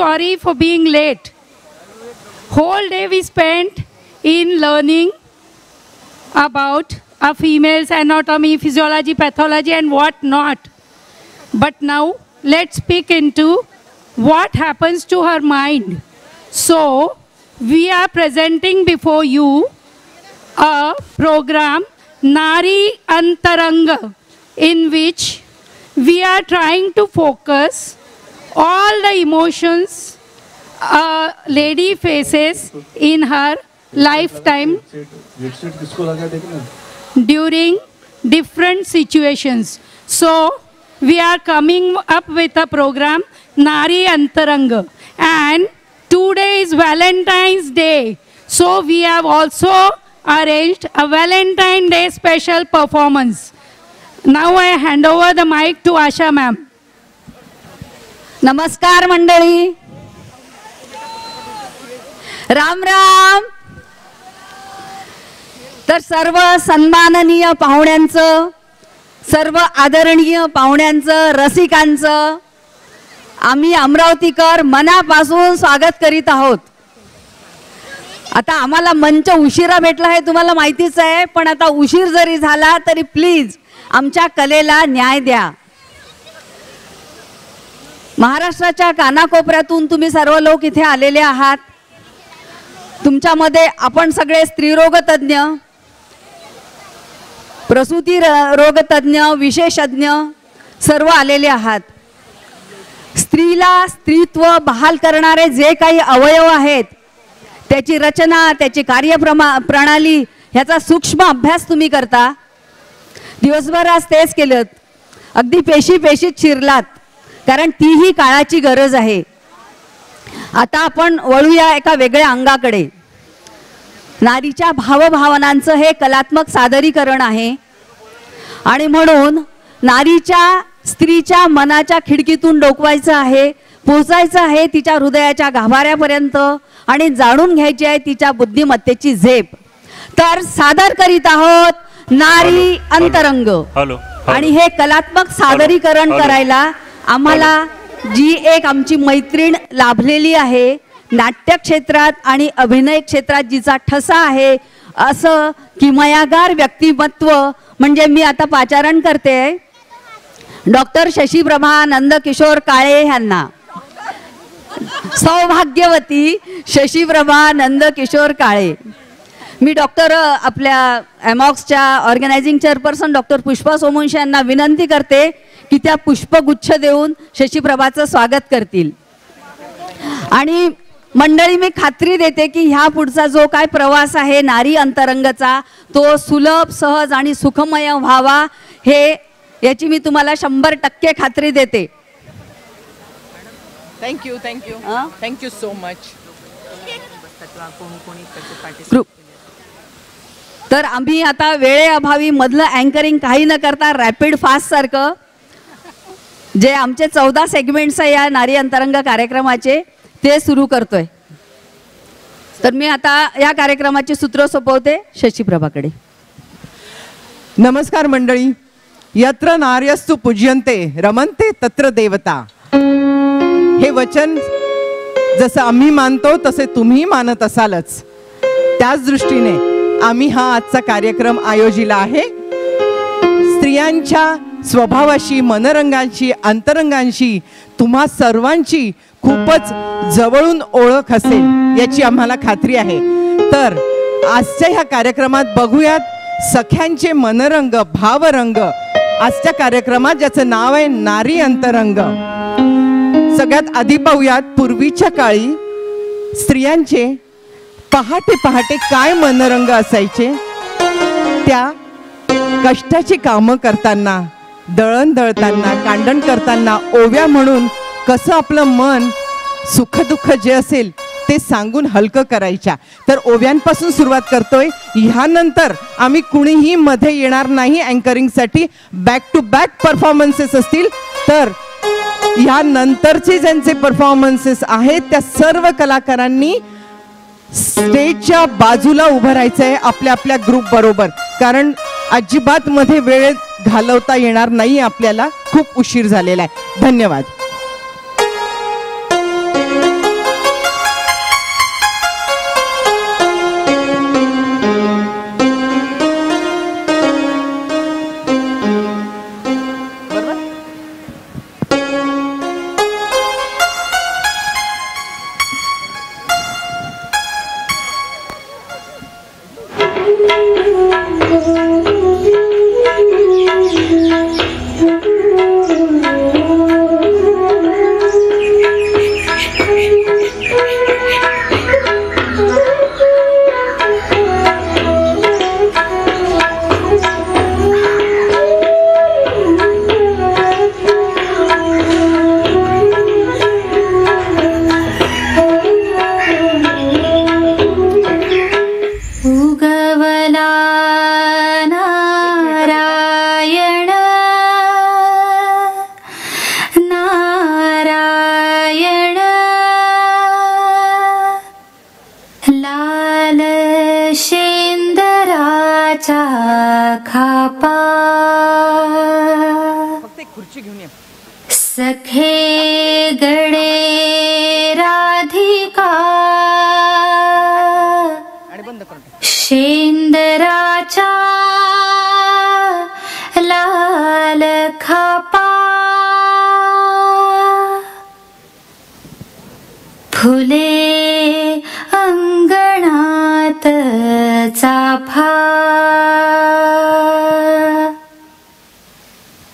sorry for being late. Whole day we spent in learning about a female's anatomy, physiology, pathology and what not. But now let's peek into what happens to her mind. So we are presenting before you a program Nari Antaranga, in which we are trying to focus all the emotions a lady faces in her lifetime during different situations. So we are coming up with a program Nari Antaranga, and today is Valentine's Day, so we have also arranged a Valentine Day special performance. Now I hand over the mic to Asha ma'am. नमस्कार मंडळी, राम राम. तर सर्व सन्माननीय पाहुण्यांचं, सर्व आदरणीय पाहुण्यांचं, रसिकांचं आम्ही अमरावतीकर मनापासून स्वागत करीत आहोत. आता आम्हाला मंच उशिरा भेटला हे तुम्हाला माहितीच आहे, पण आता उशीर जरी झाला तरी प्लीज आमच्या कलेला न्याय द्या. महाराष्ट्राच्या कानाकोपऱ्यातून तुम्ही सर्व लोक इथे आलेले आहात. तुमच्यामध्ये आपण सगळे स्त्रीरोग तज्ञ, प्रसूती रोग तज्ञ, विशेषज्ञ सर्व आलेले आहात. स्त्रीला स्त्रीत्व बहाल करणारे जे काही अवयव आहेत त्याची रचना, त्याची कार्यप्रणाली ह्याचा सूक्ष्म अभ्यास तुम्ही करता. दिवसभर आज तेच केलं, अगदी पेशीत शिरलात, कारण तीही काळाची गरज आहे. आता आपण वळूया एका वेगळ्या अंगाकडे. नारीच्या भावभावनांचं हे कलात्मक सादरीकरण आहे आणि म्हणून नारीच्या, स्त्रीच्या मनाच्या खिडकीतून डोकवायचं आहे, पोहोचायचं आहे तिच्या हृदयाच्या गाभाऱ्यापर्यंत आणि जाणून घ्यायची आहे तिच्या बुद्धिमत्तेची झेप. तर सादर करीत आहोत नारी अंतरंग. आणि हे कलात्मक सादरीकरण करायला आम्हाला जी एक आमची मैत्रीण लाभलेली आहे, नाट्य क्षेत्रात आणि अभिनय क्षेत्रात जिचा ठसा आहे, असं किमयागार व्यक्तिमत्व म्हणजे मी आता पाचारण करते डॉक्टर शशीप्रभा नंदकिशोर काळे यांना. सौभाग्यवती शशीप्रभा नंदकिशोर काळे. मी डॉक्टर आपल्या एमॉक्सच्या organising chairperson doctor Pushpa Somvanshi यांना विनंती करते की त्या पुष्पगुच्छ देऊन शशीप्रभाचं स्वागत करतील. आणि मंडळी, मी खात्री देते की ह्या पुढचा जो काय प्रवास आहे नारी अंतरंगचा, तो सुलभ, सहज आणि सुखमय व्हावा, हे याची मी तुम्हाला 100% खात्री देते. Thank you thank you thank you so much. तर आम्ही आता वेळेअभावी मधलं अँकरिंग काही न करता रॅपिड फास्ट सारखं जे आमचे 14 सेगमेंट्स आहे या नारी अंतरंग कार्यक्रमाचे ते सुरू करतोय. तर मी आता या कार्यक्रमाचे सूत्र सोपवते शशीप्रभाकडे. नमस्कार मंडळी. यत्र नार्यस्तु पूज्यन्ते रमन्ते तत्र देवता. हे वचन जसं आम्ही मानतो तसे तुम्ही मानत असालच. त्याच दृष्टीने आम्ही हा आजचा कार्यक्रम आयोजिला आहे. स्त्रियांच्या स्वभावाशी, मनरंगांशी, अंतरंगांशी तुम्हा सर्वांची खूपच जवळून ओळख असेल याची आम्हाला खात्री आहे. तर आजच्या ह्या कार्यक्रमात बघूयात सख्यांचे मनरंग, भावरंग. आजच्या कार्यक्रमात ज्याचं नाव आहे नारी अंतरंग. सगळ्यात आधी पाहूयात पूर्वीच्या काळी स्त्रियांचे पहाटे पहाटे काय मनरंग असायचे. त्या कष्टाची कामं करताना, दळण दळताना, कांडण करताना ओव्या म्हणून कसं आपलं मन सुखदुःख जे असेल ते सांगून हलकं करायच्या. तर ओव्यांपासून सुरुवात करतोय. ह्यानंतर आम्ही कुणीही मध्ये येणार नाही अँकरिंगसाठी. बॅक टू बॅक परफॉर्मन्सेस असतील. तर ह्या नंतरचे ज्यांचे परफॉर्मन्सेस आहेत त्या सर्व कलाकारांनी स्टेजच्या बाजूला उभं राहायचं आहे आपल्या आपल्या ग्रुप बरोबर, कारण अजिबात मध्ये वेळ घालवता येणार नाही आपल्याला. खूप उशीर झालेला आहे. धन्यवाद. सखे गडे राधिका शेंदराच्या लाल खापा फुले अंगणात चाफा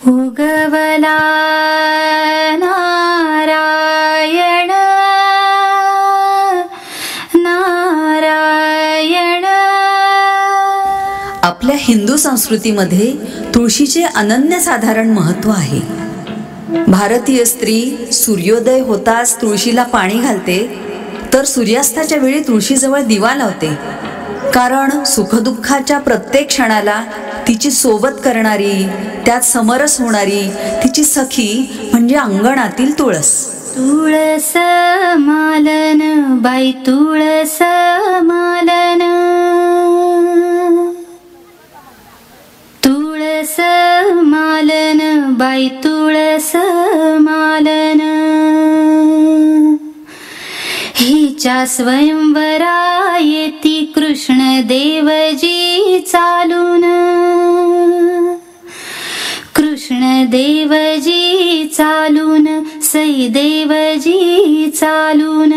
उगवला नारायण नारायण. आपल्या हिंदू संस्कृतीमध्ये तुळशीचे अनन्यसाधारण महत्त्व आहे. भारतीय स्त्री सूर्योदय होताच तुळशीला पाणी घालते, तर सूर्यास्ताच्या वेळी तुळशीजवळ दिवा लावते. कारण सुखदुःखाच्या प्रत्येक क्षणाला तिची सोबत करणारी, त्यात समरस होणारी तिची सखी म्हणजे अंगणातील तुळस. तुळस मालन बाई तुळस मालन तुळस मालन बाई तुळस मालन हिच्या स्वयंवरा येती कृष्ण देवजी चालून कृष्ण देवजी चालून सई देवजी चालून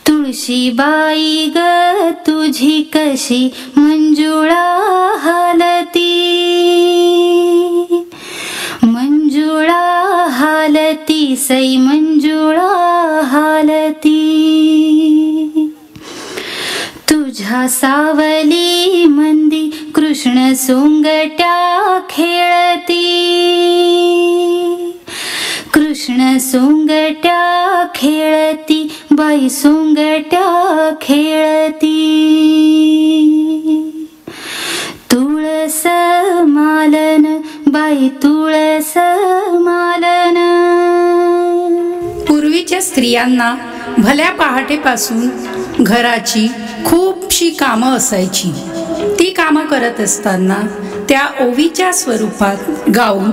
तुळशीबाई ग तुझी कशी मंजुळा हालती मंजुळा हालती सई मंजुळा हालती तुझ्या सावली मंदी कृष्ण सोंगट्या खेळती कृष्ण सोंगट्या खेळती बाई सोंगट्या खेळती तुळस मालन बाई तुळस मालन. पूर्वीच्या स्त्रियांना भल्या पहाटेपासून घराची खूपशी कामं असायची. ती कामं करत असताना त्या ओवीच्या स्वरूपात गाऊन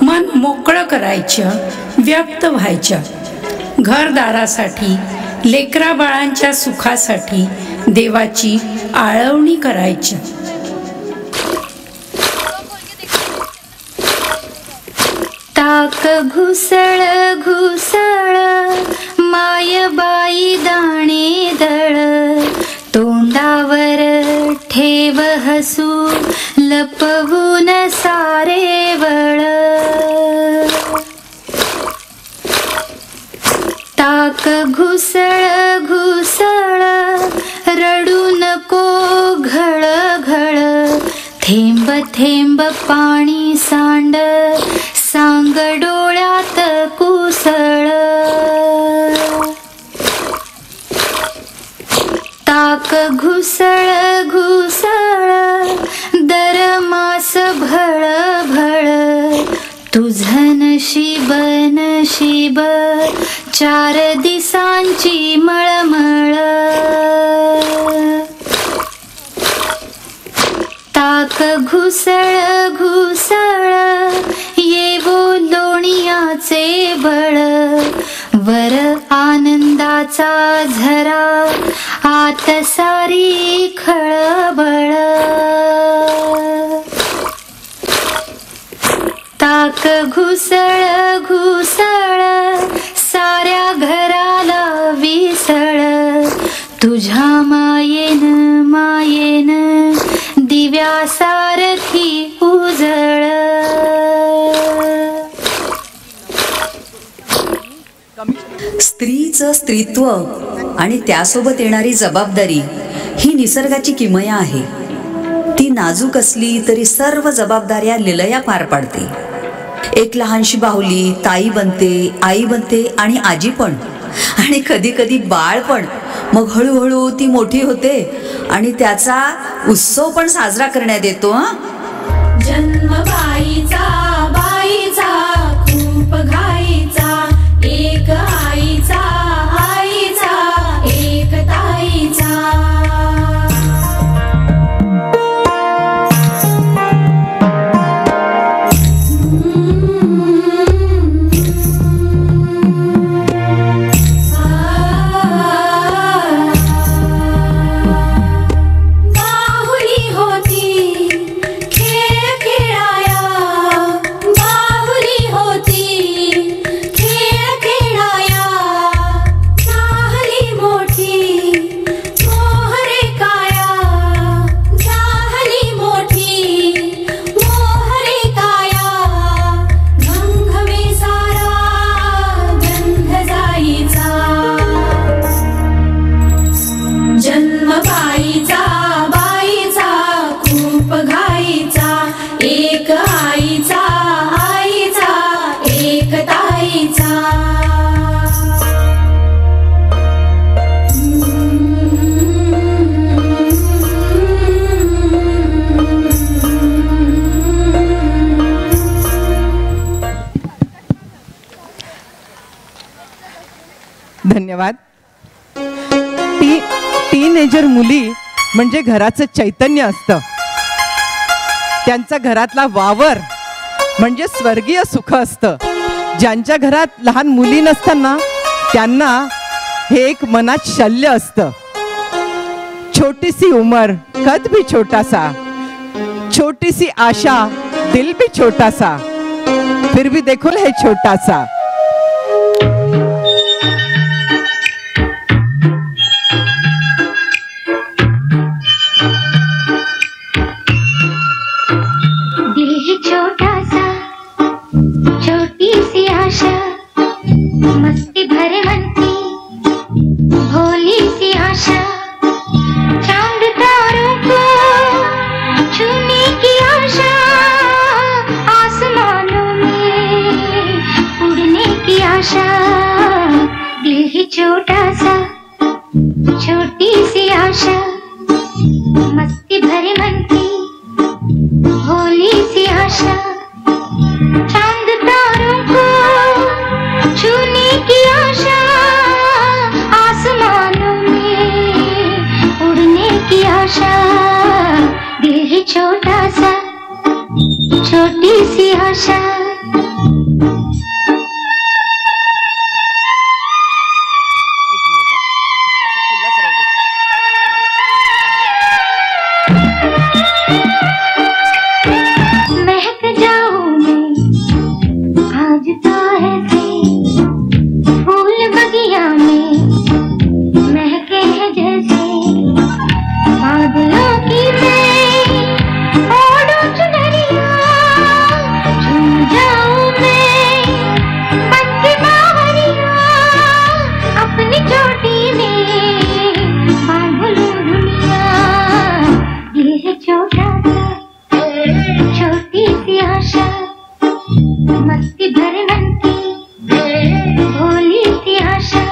मन मोकळं करायच्या, व्यक्त व्हायच्या. घरदारासाठी, लेकराबाळांच्या सुखासाठी देवाची आळवणी करायच्या. ताक घुसळ घुसळ मायबाई दाणे दळ तोंडावर ठेव हसू लपवून सारे वळ ताक घुसळ घुसळ रडू नको घळ घळ थेंब थेंब पाणी सांड सांग डोळ्यात कुसळ ताक घुसळ घुसळ दरमास भळ भळ तुझं नशीब नशीब 4 दिसांची मळमळ ताक घुसळ घुसळ येवो लोणियाचे बळ वर आनंदाचा झरा आत सारी खळबळ ताक घुसळ घुसळ साऱ्या घराला विसळ तुझ्या मायेन मायेन दिव्यासारखी उजळ स्त्रीचं स्त्रीत्व आणि त्यासोबत येणारी जबाबदारी ही निसर्गाची किमया आहे. ती नाजूक असली तरी सर्व जबाबदाऱ्या लिलया पार पाडते. एक लहानशी बाहुली ताई बनते, आई बनते आणि आजी पण, आणि कधी कधी बाळ पण. मग हळूहळू ती मोठी होते आणि त्याचा उत्सव पण साजरा करण्यात येतो. जन्म बाईचा बाईचा खूप घाईचा एक आईचा आईचा एक ताईचा धन्यवाद. टीनेजर मुली म्हणजे घराचं चैतन्य असतं. त्यांचा घरातला वावर म्हणजे स्वर्गीय सुख असतं. ज्यांच्या घरात लहान मुली नसताना त्यांना हे एक मनात शल्य असतं. छोटी सी उम्र, कद भी छोटा सा, छोटी सी आशा, दिल भी छोटा सा, फिर भी देखो है छोटा सा. दिल ही छोटा सा, छोटी सी आशा, मस्ती भरे मन की भोली सी आशा, चांद तारों को छूने की आशा, आसमानों में उड़ने की आशा. दिल ही छोटा सा, छोटी सी आशा, मस्ती भरे मन की भोली सी आशा, चांद तारों को छूने की आशा, आसमानों में उड़ने की आशा. दिल ही छोटा सा, छोटी सी आशा. महक जाऊं मैं आज तो ऐसे, फूल बगिया में महके हैं जैसे, बादलों की मैं ओढ़ूं चुनरिया, झूम जाऊं मैं बन के बावरिया, अपनी चोटी में बांध लूं दुनिया. ये है छोटा सा, छोटी सी आशा, मस्ती भरे मन की भोली सी आशा.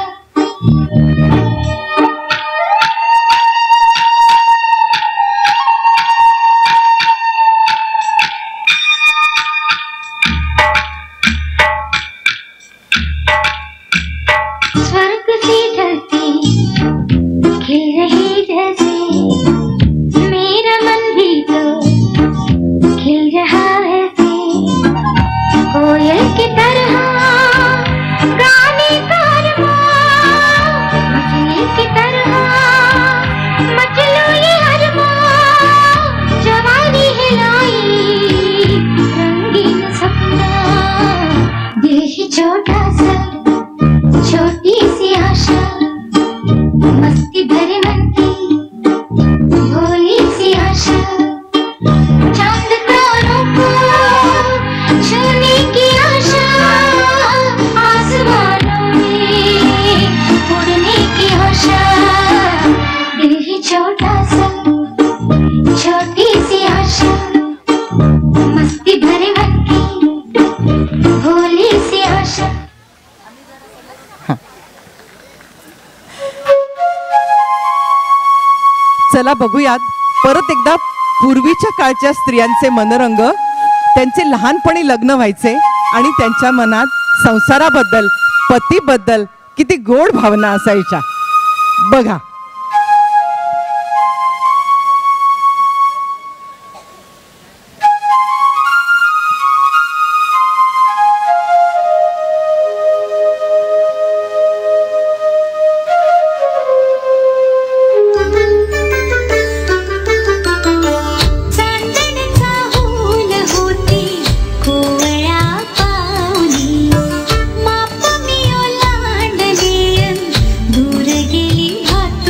स्वर्ग सी धरती खिल रही जैसे, मेरा मन भी तो खिल रहा है से, कोयल की तरह गाने का अरमान, मछली की तरह मचलो ये अरमान, जवानी हिलाई रंगीन सपना. दिल ही छोटा सा, छोटी सी आशा, मस्ती भरे मन की भोली सी आशा, चांद तारों को छूने की आशा, आसमानों में उड़ने की आशा. दिल ही छोटा सा, छोटी सी आशा, मस्ती भरे मन की भोली सी आशा. चला बघूयात परत एकदा पूर्वीच्या काळच्या स्त्रियांचे मनरंग. त्यांचे लहानपणी लग्न व्हायचे आणि त्यांच्या मनात संसाराबद्दल, पतीबद्दल किती गोड भावना असायच्या. बघा. माप मी ओलांडले, दूर गेली हात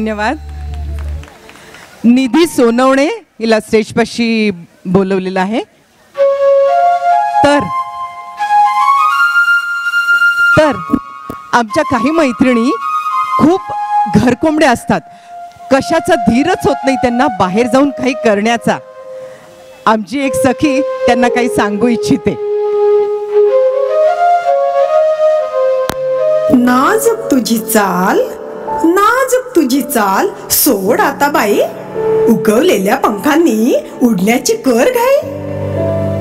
धन्यवाद. निधी सोनवणे हिला स्टेजपाशी बोलवलेलं आहे. तर आमच्या काही मैत्रिणी खूप घरकोंबड्या असतात, कशाचा धीरच होत नाही त्यांना बाहेर जाऊन काही करण्याचा. आमची एक सखी त्यांना काही सांगू इच्छिते. नाजूक तुझी चाल, नाजूक तुझी चाल, सोड आता बाई उगवलेल्या पंखांनी उडण्याची कर घाई.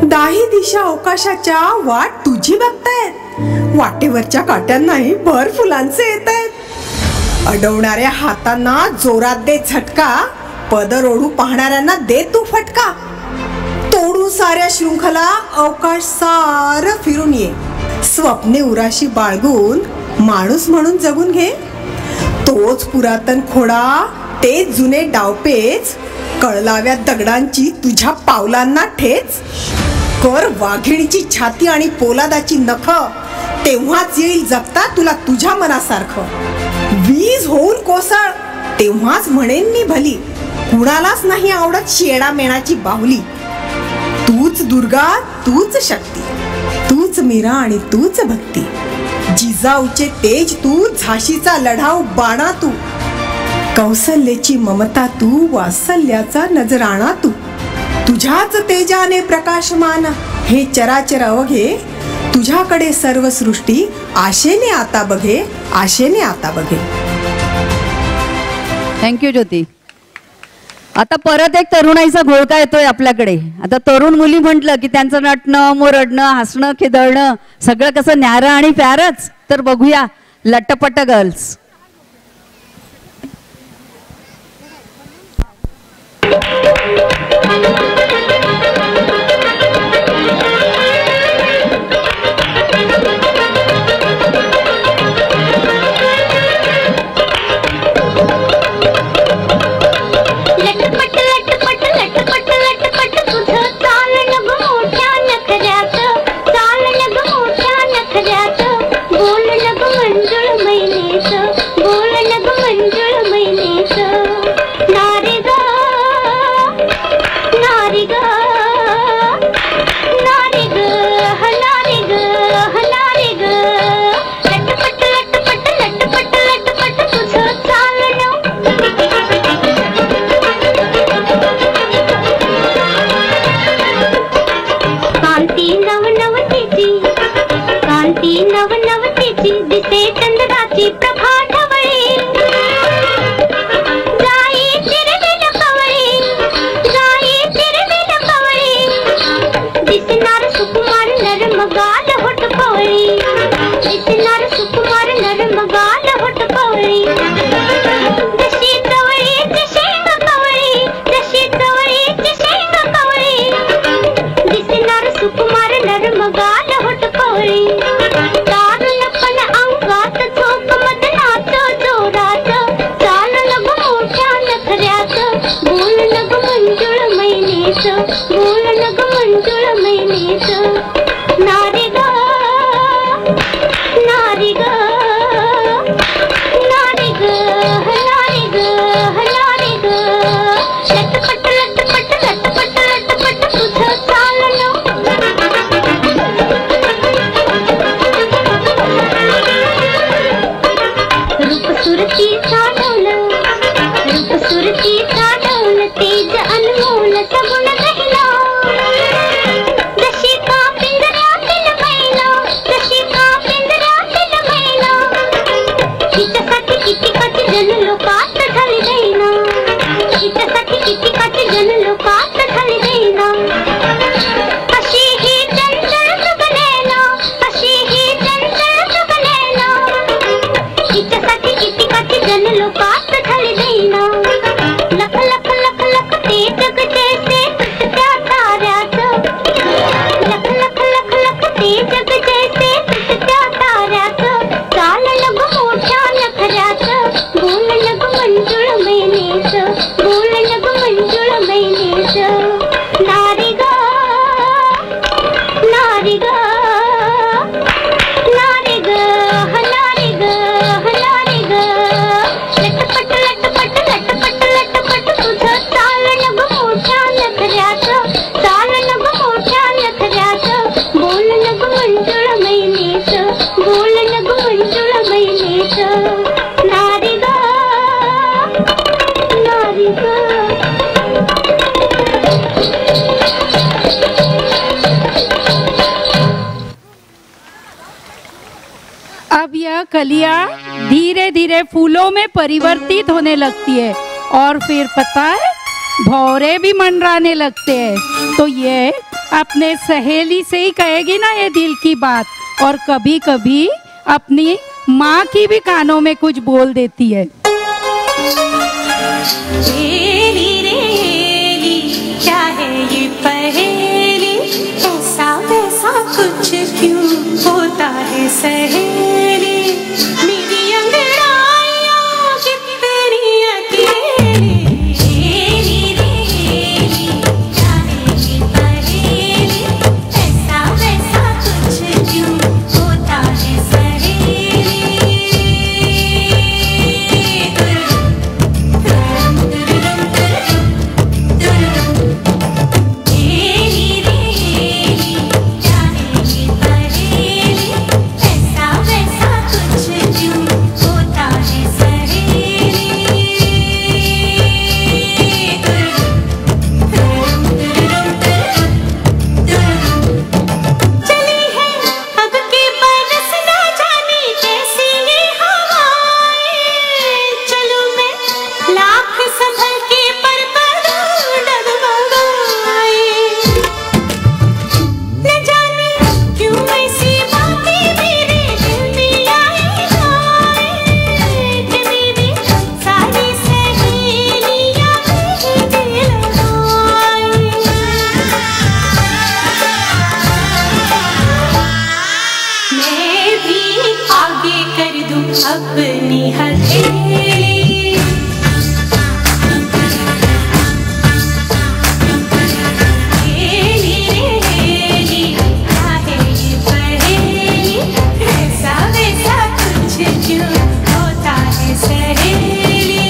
दाही दिशा अवकाशाच्या वाट तुझी बघतायत, वाटेवरच्या काट्यांनाही भर फुलांचे येत आहेत. अडवणाऱ्या हातांना जोरात दे झटका, पदर ओढू पाहणाऱ्यांना दे तू फटका. तोडू साऱ्या शृंखला, अवकाश सार फिरून ये. स्वप्ने उराशी बाळगून माणूस म्हणून जगून घे. तोच पुरातन खोडा, तेच जुने डावपेच, कळलाव्या दगडांची तुझ्या पावलांना ठेच. कर वाघिणीची छाती आणि पोलादाची नख, तेव्हाच येईल जगता तुला तुझ्या मनासारखं. वीज होऊन कोसळ, तेव्हाच म्हणेन मी भली, कुणालाच नाही आवडत शेणा मेणाची बाहुली. तूच दुर्गा, तूच शक्ती, तूच मीरा आणि तूच भक्ती. जिजाऊचे तेज तू, झाशीचा लढाऊ बाणा तू, कौसल्याची ममता तू, वात्सल्याचा नजराणा तू. तुझ्याच तेजाने प्रकाशमान हे चराचर अवघे, तुझ्याकडे सर्व सृष्टी आशेने आता बघे, आशेने आता बघे. थँक्यू ज्योती. आता परत एक तरुणाईचा घोळका येतोय आपल्याकडे. आता तरुण मुली म्हटलं की त्यांचं नटणं, मोरडणं, हसणं, खिदळणं सगळं कसं न्यारं आणि प्यारच. तर बघूया लट्टपट्ट गर्ल्स. तेज अनमोल सगुण गहिला, दशी का पिंड यह कलियां धीरे धीरे फूलों में परिवर्तित होने लगती है और फिर पता है भौरे भी मंडराने लगते हैं। तो ये अपने सहेली से ही कहेगी ना ये दिल की बात, और कभी कभी अपनी माँ की भी कानों में कुछ बोल देती है। हेली रे हेली, क्या है ये पहेली, ऐसा वैसा कुछ क्यों होता है सहेली, मेरी अंगड़ाइयाँ कितनी अकेली। हेली रे हेली, क्या है ये पहेली, ऐसा वैसा कुछ क्यों होता है सहेली। अपनी हथेली। हेली रे हेली, क्या है ये पहेली, ऐसा वैसा कुछ क्यों होता है सहेली।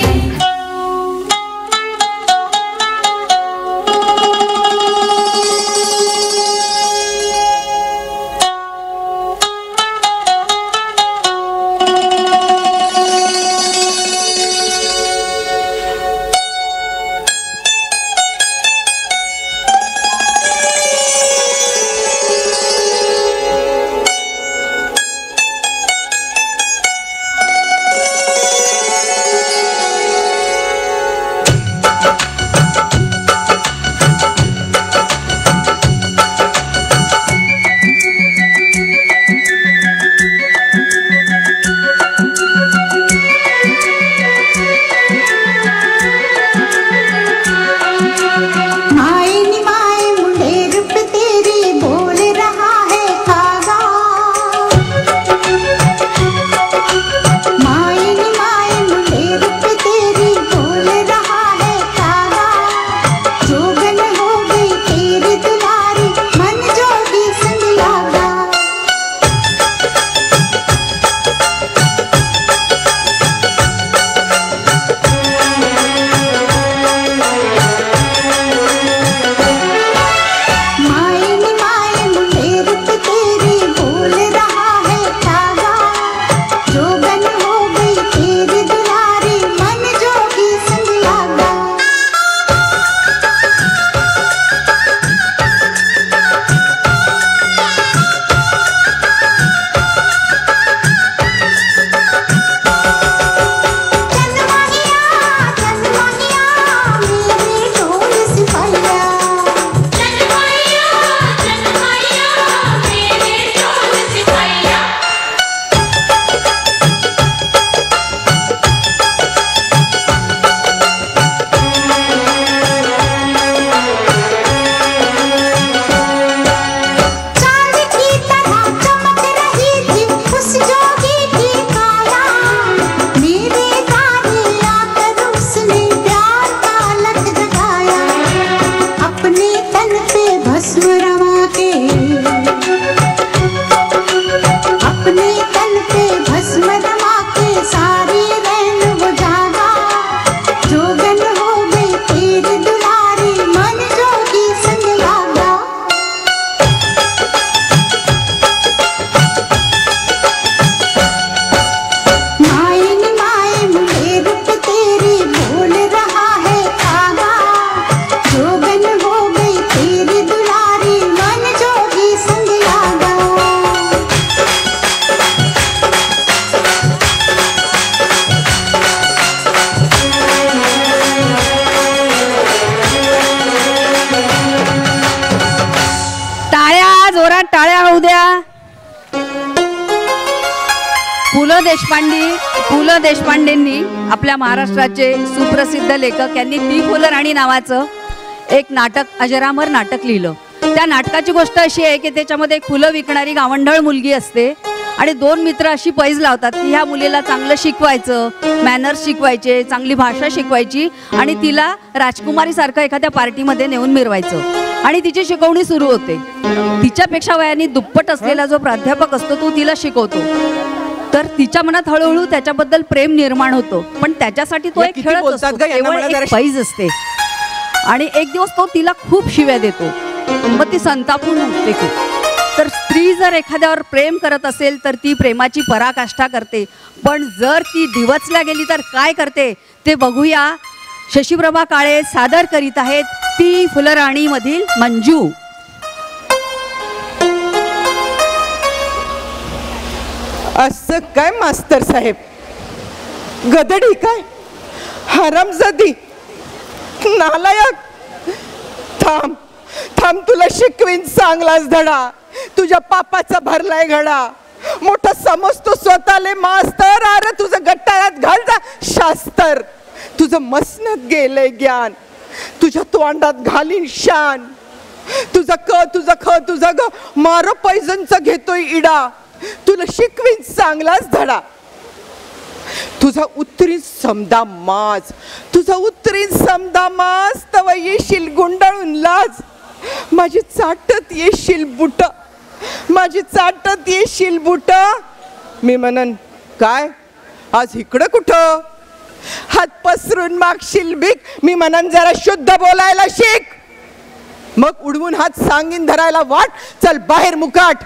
चला जोरात टाळ्या होऊ द्या. पु ल देशपांडेंनी आपल्या महाराष्ट्राचे सुप्रसिद्ध लेखक यांनी ती फुलराणी नावाचं एक नाटक, अजरामर नाटक लिहिलं. त्या नाटकाची गोष्ट अशी आहे की त्याच्यामध्ये एक फुलं विकणारी गावंढळ मुलगी असते आणि दोन मित्र अशी पैज लावतात की ह्या मुलीला चांगलं शिकवायचं, मॅनर्स शिकवायचे, चांगली भाषा शिकवायची आणि तिला राजकुमारीसारखं एखाद्या पार्टीमध्ये नेऊन मिरवायचं आणि तिची शिकवणी सुरू होते. तिच्यापेक्षा वयाने दुप्पट असलेला जो प्राध्यापक असतो तो तिला शिकवतो. तर तिच्या मनात हळूहळू त्याच्याबद्दल प्रेम निर्माण होतो, पण त्याच्यासाठी तो एक खेळच असतो, केवळ एक पैज असते. आणि एक दिवस तो तिला खूप शिव्या देतो, मग ती संतापून उठते की. तर स्त्री जर एखाद्यावर प्रेम करत असेल तर ती प्रेमाची पराकाष्ठा करते, पण जर ती डिवचल्या गेली तर काय करते ते बघूया. शशीप्रभा काळे सादर करीत आहेत ती फुलराणी मधील मंजू. असं काय मास्तर साहेब, गदडी काय, हरामजादी, नालायक. थांब थांब, तुला शिकवीन चांगलाच धडा. तुझ्या पापाचा भरलाय घडा, मोठा समजतो स्वतःले मास्तर. अरे तुझं गट्टाळ्यात घालता शास्त्र, तुझं मसनत गेलंय ज्ञान, तुझ्या तोंडात घालीन शान. तुझं तुझं ग मार पैजनचा घेतोय इडा. तुला शिकवीन चांगलाच धडा. तुझा उतरीन समदा माज, तुझा उतरीन समदा माज. तव येशील गुंडाळून लाज, माझी चाटत येशील बुट, माझी चाटत येशील बुट. मी म्हणन काय आज इकडं कुठं, हात पसरून मागशील भीक. मी म्हणन जरा शुद्ध बोलायला शिक. मग उडवून हात सांगीन धरायला वाट. चल बाहेर मुकाट,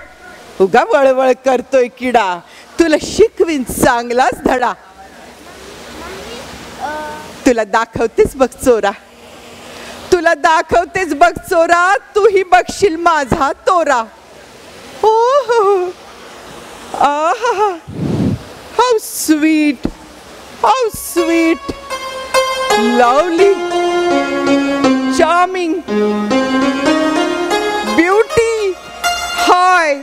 उगा वळवळ करतोय किडा. तुला शिकवीन चांगलाच धडा. तुला दाखवतेच बघ चोरा, तुला दाखवतेच बघ चोरा. तूही बघशील माझा तोरा. ओ हो, आहा, how sweet, how sweet, lovely, charming, beauty, hi.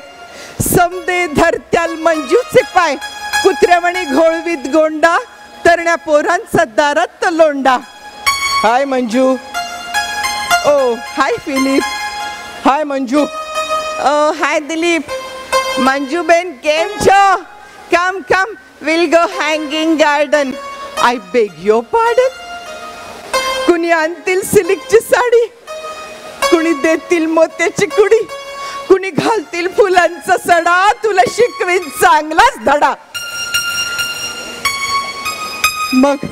समदे धरत्याल मंजूचे पाय, कुत्र्यावाणी घोळवीत गोंडा. तरण्या पोरांचा दारात लोंडा. Hi Manju. Oh hi Philip. Hi Manju. Oh hi Dilip. Manju ben केम छो? Come come, will go Hanging Garden. I beg your pardon. कुणी आणतील सिल्कची साडी, कुणी देतील मोत्याची कुडी, कुणी घालतील फुलांचा सडा. तुला शिकवीन चांगलाच धडा. मग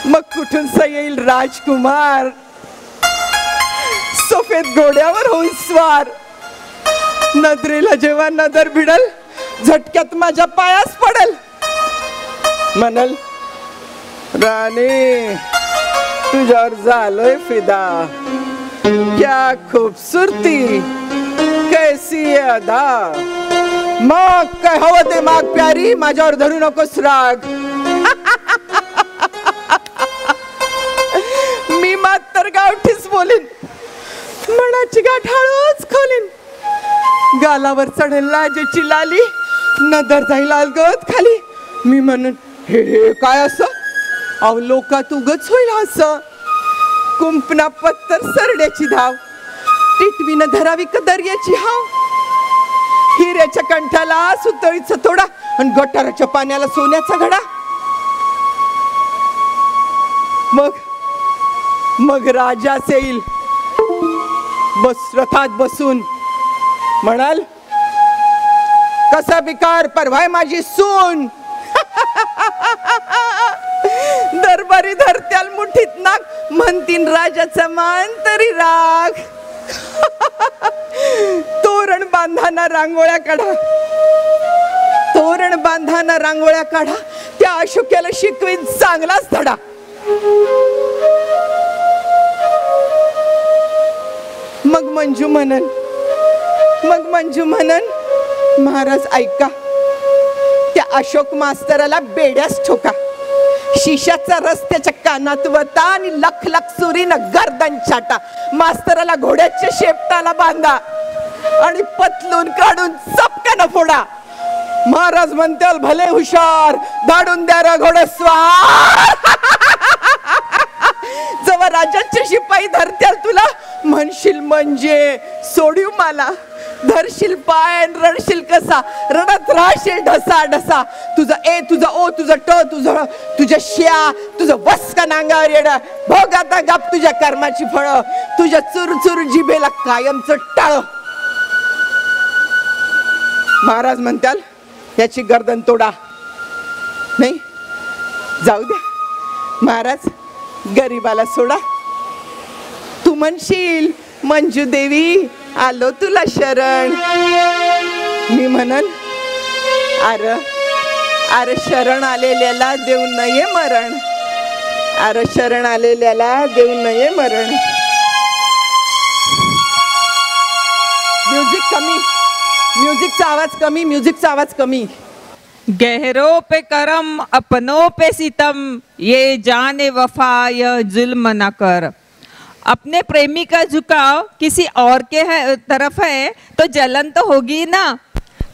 मग कुठून येईल राजकुमार, सफेद घोड्यावर होऊन स्वार. नजरेला जेव्हा नजर भिडल, झटक्यात माझ्या पायास पडेल. म्हणल राणी तुझ्यावर झालोय फिदा. क्या खूबसूरती, कैसी अदा. मग काय हवं ते माग प्यारी, माझ्यावर धरू नकोस राग. मी मात्र गावठीच बोलीन, मनाची गाठ हळूच खोलीन. गालावर चढेल लाजेची लाली, नदर जाईल अलगद खाली. मी म्हणून हे हे काय असं, अवलोकात उगच होईल असं. कुंपना पत्तर सरड्याची धाव, टिटवीनं धरावी कदर्याची हाव. हिऱ्याच्या कंठाला सुतळीचा थोडा आणि गटाराच्या पाण्याला सोन्याचा घडा. मग राजा येईल बस रथात बसून. म्हणाल कसा बिकार परवाय माझी सून. दरबारी धरत्याल मुठीत नाक, म्हणतीन राजाचा मान तरी राग. तोरण बांधाना रांगोळ्या काढा, तोरण बांधाना रांगोळ्या काढा. त्या अशोक्याला शिकवीन चांगलाच धडा. मग मंजू म्हणन महाराज ऐका, त्या अशोक मास्तराला बेड्यास ठोका. शिशाचा रस्त्याच्या कानात वता आणि लख लख सुरीनं गर्दन छाटा. मास्तराला घोड्याच्या शेपटाला बांधा. आणि पतलून काढून चपकानं फोडा. महाराज म्हणतील भले हुशार, धाडून द्या रे घोडेस्वार. जेव्हा राजांचे शिपाई धरतील तुला, म्हणशील म्हणजे सोडू मला. धरशील पाय रडशील कसा, रडत राहशील ढसा ढसा. तुझा ए, तुझा ओ, तुझा ट, तुझ्या श्या, तुझं वस्का नांगावर येड. बघ आता गप तुझ्या कर्माची फळं, तुझ्या चुरचुर जिभेला कायमचं टाळ. महाराज म्हणताल याची गर्दन तोडा. नाही जाऊ द्या महाराज, गरीबाला सोडा. तू म्हणशील मंजू देवी आलो तुला शरण. मी म्हणन अरे अरे शरण आलेल्याला देऊ नये मरण. अरे शरण आलेल्याला देऊ नये मरण. म्युझिक कमी, म्युझिकचा आवाज कमी, म्युझिकचा आवाज कमी. गहरों पे करम अपनों पे सितम, ये जाने वफा यह जुल्म न कर. अपने प्रेमी का झुकाव किसी और के तरफ है तो जलन तो होगी ना.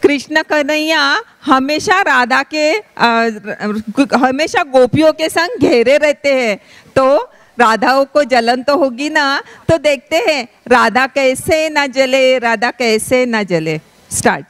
कृष्ण कन्हैया हमेशा राधा के हमेशा गोपियों के संग घेरे रहते हैं, तो राधाओं को जलन तो होगी ना. तो देखते हैं राधा कैसे न जले, राधा कैसे न जले. स्टार्ट.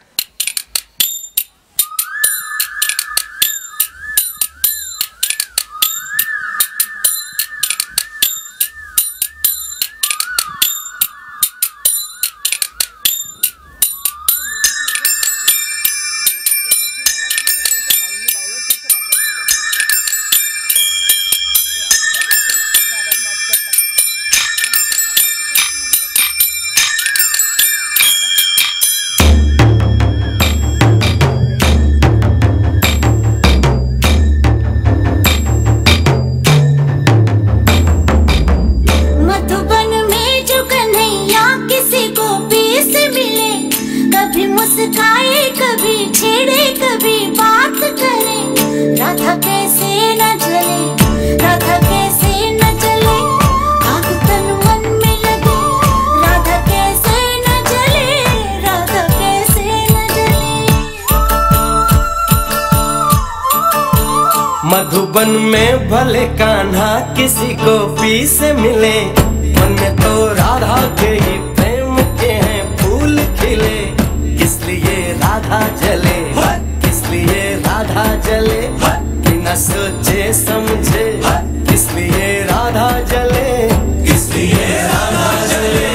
मधुबन में भले कान्हा किसी को पी से मिले, मन में तो राधा के ही प्रेम के हैं फूल खिले. किस लिए राधा जले, किस लिए राधा जले, बिना सोचे समझे. किस लिए राधा जले, किस लिए राधा जले.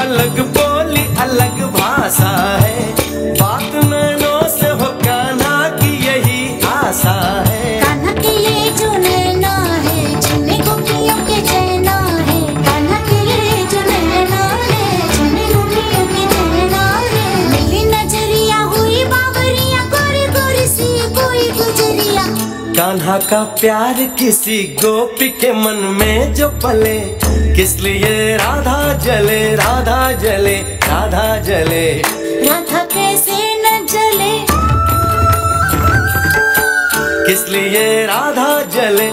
अलग बोली अलग भाषा है, बात नैनों से हो कान्हा की यही आशा है. कान्हा के ये जो नैना है, जिन्हें गोपियों के चैना है. कान्हा के ये जो नैना है, जिन्हें गोपियों के चैना है. मिली नजरिया हुई बावरिया, गोरी गोरी सी कोई गुजरिया. कान्हा का प्यार किसी गोपी के मन में जो पले, किस लिए राधा जले, राधा जले, राधा जले. राधा कैसे न जले, किस लिए राधा जले,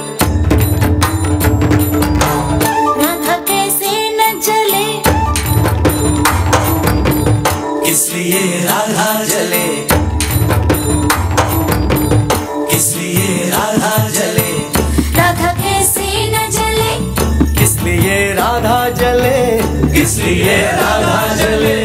राधा कैसे न जले. किस लिए राधा जले, किस लिए राधा जले. राधा कैसे न जले, किस लिए राधा जले, किस लिए राधा जले.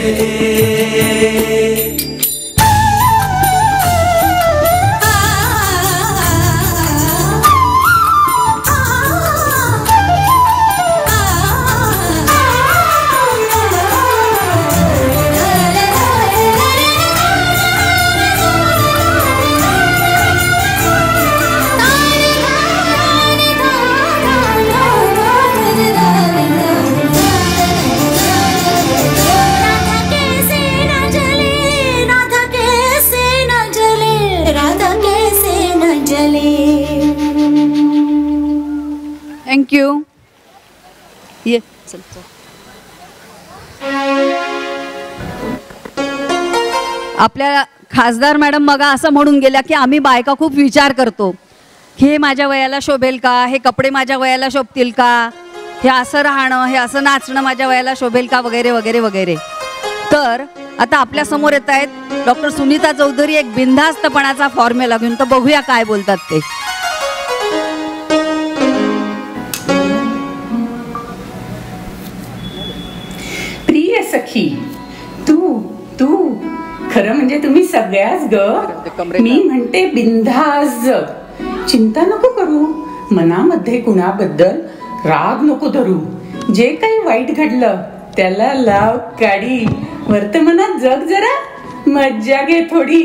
ला आपल्या खासदार मॅडम मगा असं म्हणून गेल्या की आम्ही बायका खूप विचार करतो, हे माझ्या वयाला शोभेल का, हे कपडे माझ्या वयाला शोभतील का, हे असं राहणं, हे असं नाचणं माझ्या वयाला शोभेल का, वगैरे वगैरे वगैरे. तर आता आपल्या समोर येत आहेत डॉक्टर सुनीता चौधरी एक बिनधास्तपणाचा फॉर्म्युला घेऊन. तर बघूया काय बोलतात ते. प्रिय सखी, तू तू खरं म्हणजे तुम्ही सगळ्याच ग. मी म्हणते बिनधास्त जग. चिंता नको करू, मनामध्ये कुणाबद्दल राग नको धरू. जे काही वाईट घडलं त्याला लाव काढी. वर्तमानात जग जरा, मज्जा घे थोडी.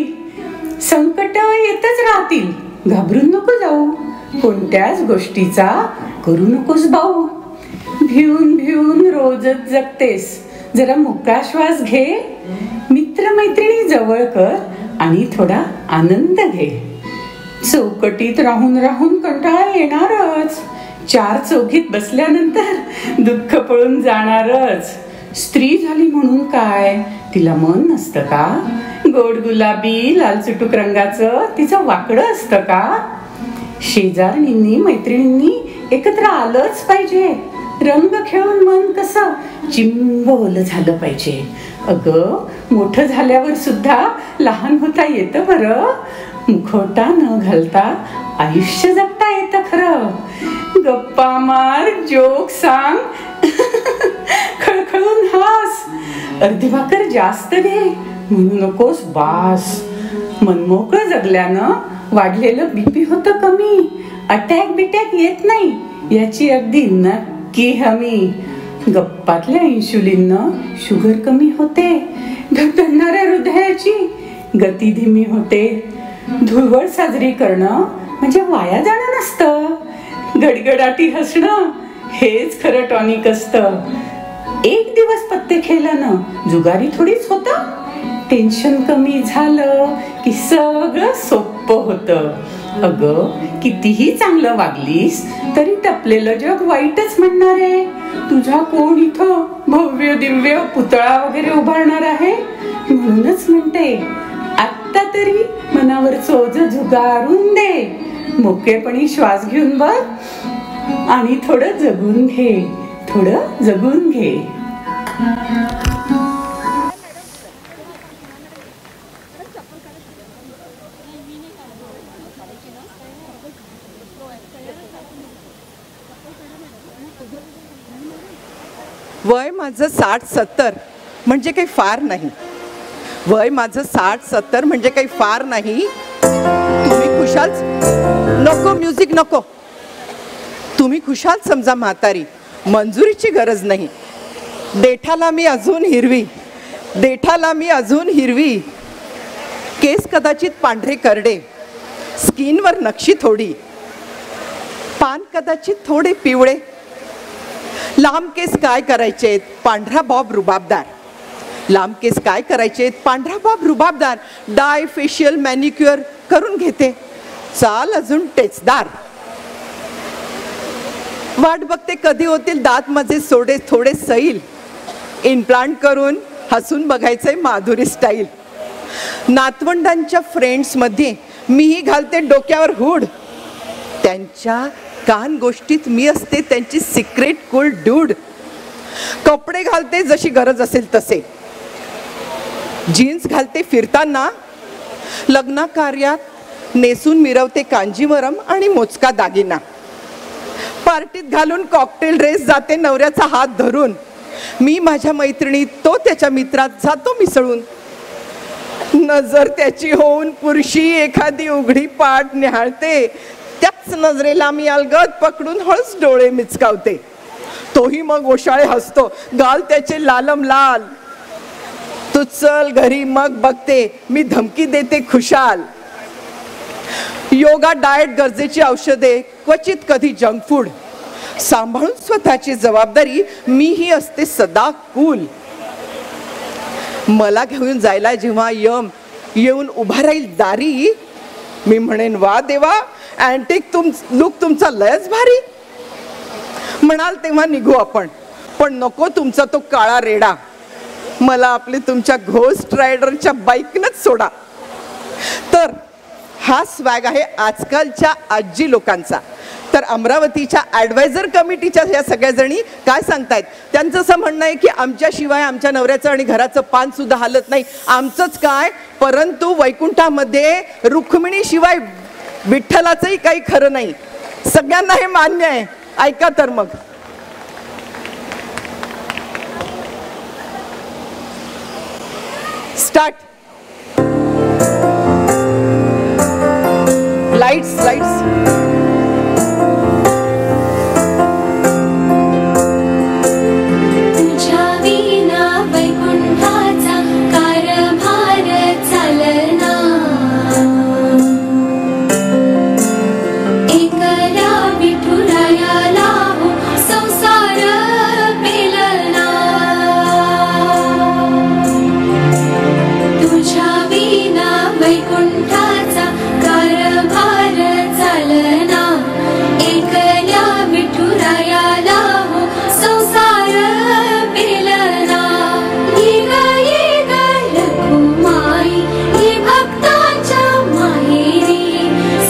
संकट येतच राहतील, घाबरून नको जाऊ. कोणत्याच गोष्टीचा करू नकोस भाऊ. भिवून भिवून रोजच जगतेस, जरा मोकळा श्वास घे. मित्र मैत्रिणी जवळ कर आणि थोडा आनंद घे. चौकटीत राहून राहून कंटाळा येणारच. चार चौकीत बसल्यानंतर दुःख पळून जाणारच. स्त्री झाली म्हणून काय तिला मन नसतं का? गोड गुलाबी लाल चुटूक रंगाचं तिचं वाकडं असतं का? शेजारणींनी मैत्रिणींनी एकत्र आलंच पाहिजे. रंग खेळून मन कसं चिंबवलं झालं पाहिजे. अगं मोठं झाल्यावर सुद्धा लहान होता येतं बरं. मुखवटा न घालता आयुष्य जगता येतं खरं. गप्पा मार, जोक सांग, खळखळून हास. अर्धी भाकर जास्त घे, म्हणू नकोस बास. मनमोकळं जगल्यानं वाढलेलं बीपी होतं कमी. अटॅक बिटॅक येत नाही याची अगदी नक्की हमी. गप्पातल्या इन्शुलिननं शुगर कमी होते. धडधडणाऱ्या हृदयाची गती धीमी होते. धुळवड साजरी करणं म्हणजे वाया जाणं नसतं. गडगडाटी हसणं हेच खरं टॉनिक असतं. एक दिवस पत्ते खेळल्यानं जुगारी थोडीच होतं. टेन्शन कमी झालं की सगळं सोपं होतं. अगं कितीही चांगलं वागलीस तरी टपलेलं जग वाईटच म्हणणार आहे. तुझा कोण इथं भव्य दिव्य पुतळा वगैरे उभारणार आहे? म्हणूनच म्हणते आत्ता तरी मनावरचं ओझं झुगारून दे. मोकळेपणी श्वास घेऊन बघ आणि थोडं जगून घे, थोडं जगून घे. वय माझं 60-70 म्हणजे काही फार नाही. वय माझं 60-70 म्हणजे काही फार नाही. तुम्ही खुशाल नको, म्युझिक नको. तुम्ही खुशाल समजा म्हातारी, मंजुरीची गरज नाही. देठाला मी अजून हिरवी, देठाला मी अजून हिरवी. केस कदाचित पांढरे करडे, स्किनवर नक्षी थोडी. पान कदाचित थोडे पिवळे. लांब केस काय करायचेत पांढरा बॉब रुबाबदार. लांब केस काय करायचेत पांढरा बॉब रुबाबदार. डाय फेशियल मॅनिक्युअर करून घेते. चाल अजून टेचदार. वाट बघते कधी होतील दात माझे सोडे थोडे सैल. इम्प्लांट करून हसून बघायचंय माधुरी स्टाईल. नातवंडांच्या फ्रेंड्स मध्ये मीही घालते डोक्यावर हुड. त्यांच्या कान गोष्टीत मी असते त्यांची सिक्रेट कूल डूड. कपडे घालते जशी गरज असेल तसे. जीन्स घालते फिरताना. लग्न कार्यात नेसून मिरवते कांजीवरम आणि मोजका दागिना. पार्टीत घालून कॉकटेल ड्रेस जाते नवऱ्याचा हात धरून. मी माझ्या मैत्रिणीत, तो त्याच्या मित्रात जातो मिसळून. नजर त्याची होऊन पुरुषी एखादी उघडी पाठ निहाळते. त्याच नजरेला मी अलगद पकडून हळूच डोळे मिचकावते. तोही मग ओशाळे हसतो, गाल त्याचे लालम लाल. तू चल घरी मग बघते, मी धमकी देते खुशाल. योगा डाएट गरजेची औषधे, क्वचित कधी जंक फूड. सांभाळून स्वतःची जबाबदारी मीही असते सदा कूल. मला घेऊन जायला जेव्हा यम येऊन उभा राहील दारी, मी म्हणेन वा देवा अँटिक लुक तुमचा लयच भारी. म्हणाल तेव्हा निघू आपण, पण नको तुमचा तो काळा रेडा. मला आपली तुमच्या घोस्ट रायडरच्या बाईकनच सोडा. तर हा स्वॅग आहे आजकालच्या आजी लोकांचा. तर अमरावतीच्या ॲडवायझर कमिटीच्या ह्या सगळ्या जणी काय सांगतायत, त्यांचं असं म्हणणं आहे की आमच्याशिवाय आमच्या नवऱ्याचं आणि घराचं पान सुद्धा हालत नाही. आमचंच काय, परंतु वैकुंठामध्ये रुक्मिणीशिवाय विठ्ठलाचंही काही खरं नाही. सगळ्यांना हे मान्य आहे. ऐका तर मग. स्टार्ट. Lights lights. तुझ्या विना वैकुंठाचा कारभार चालना. एकल्या विठुरायाला हो संसार पेलना. तुझ्या विना वैकुंठाचा कारभार चालना. एकल्या विठुरायाला हो संसार पेलना. ये ग रखुमाई ये भक्ताच्या माहेरी.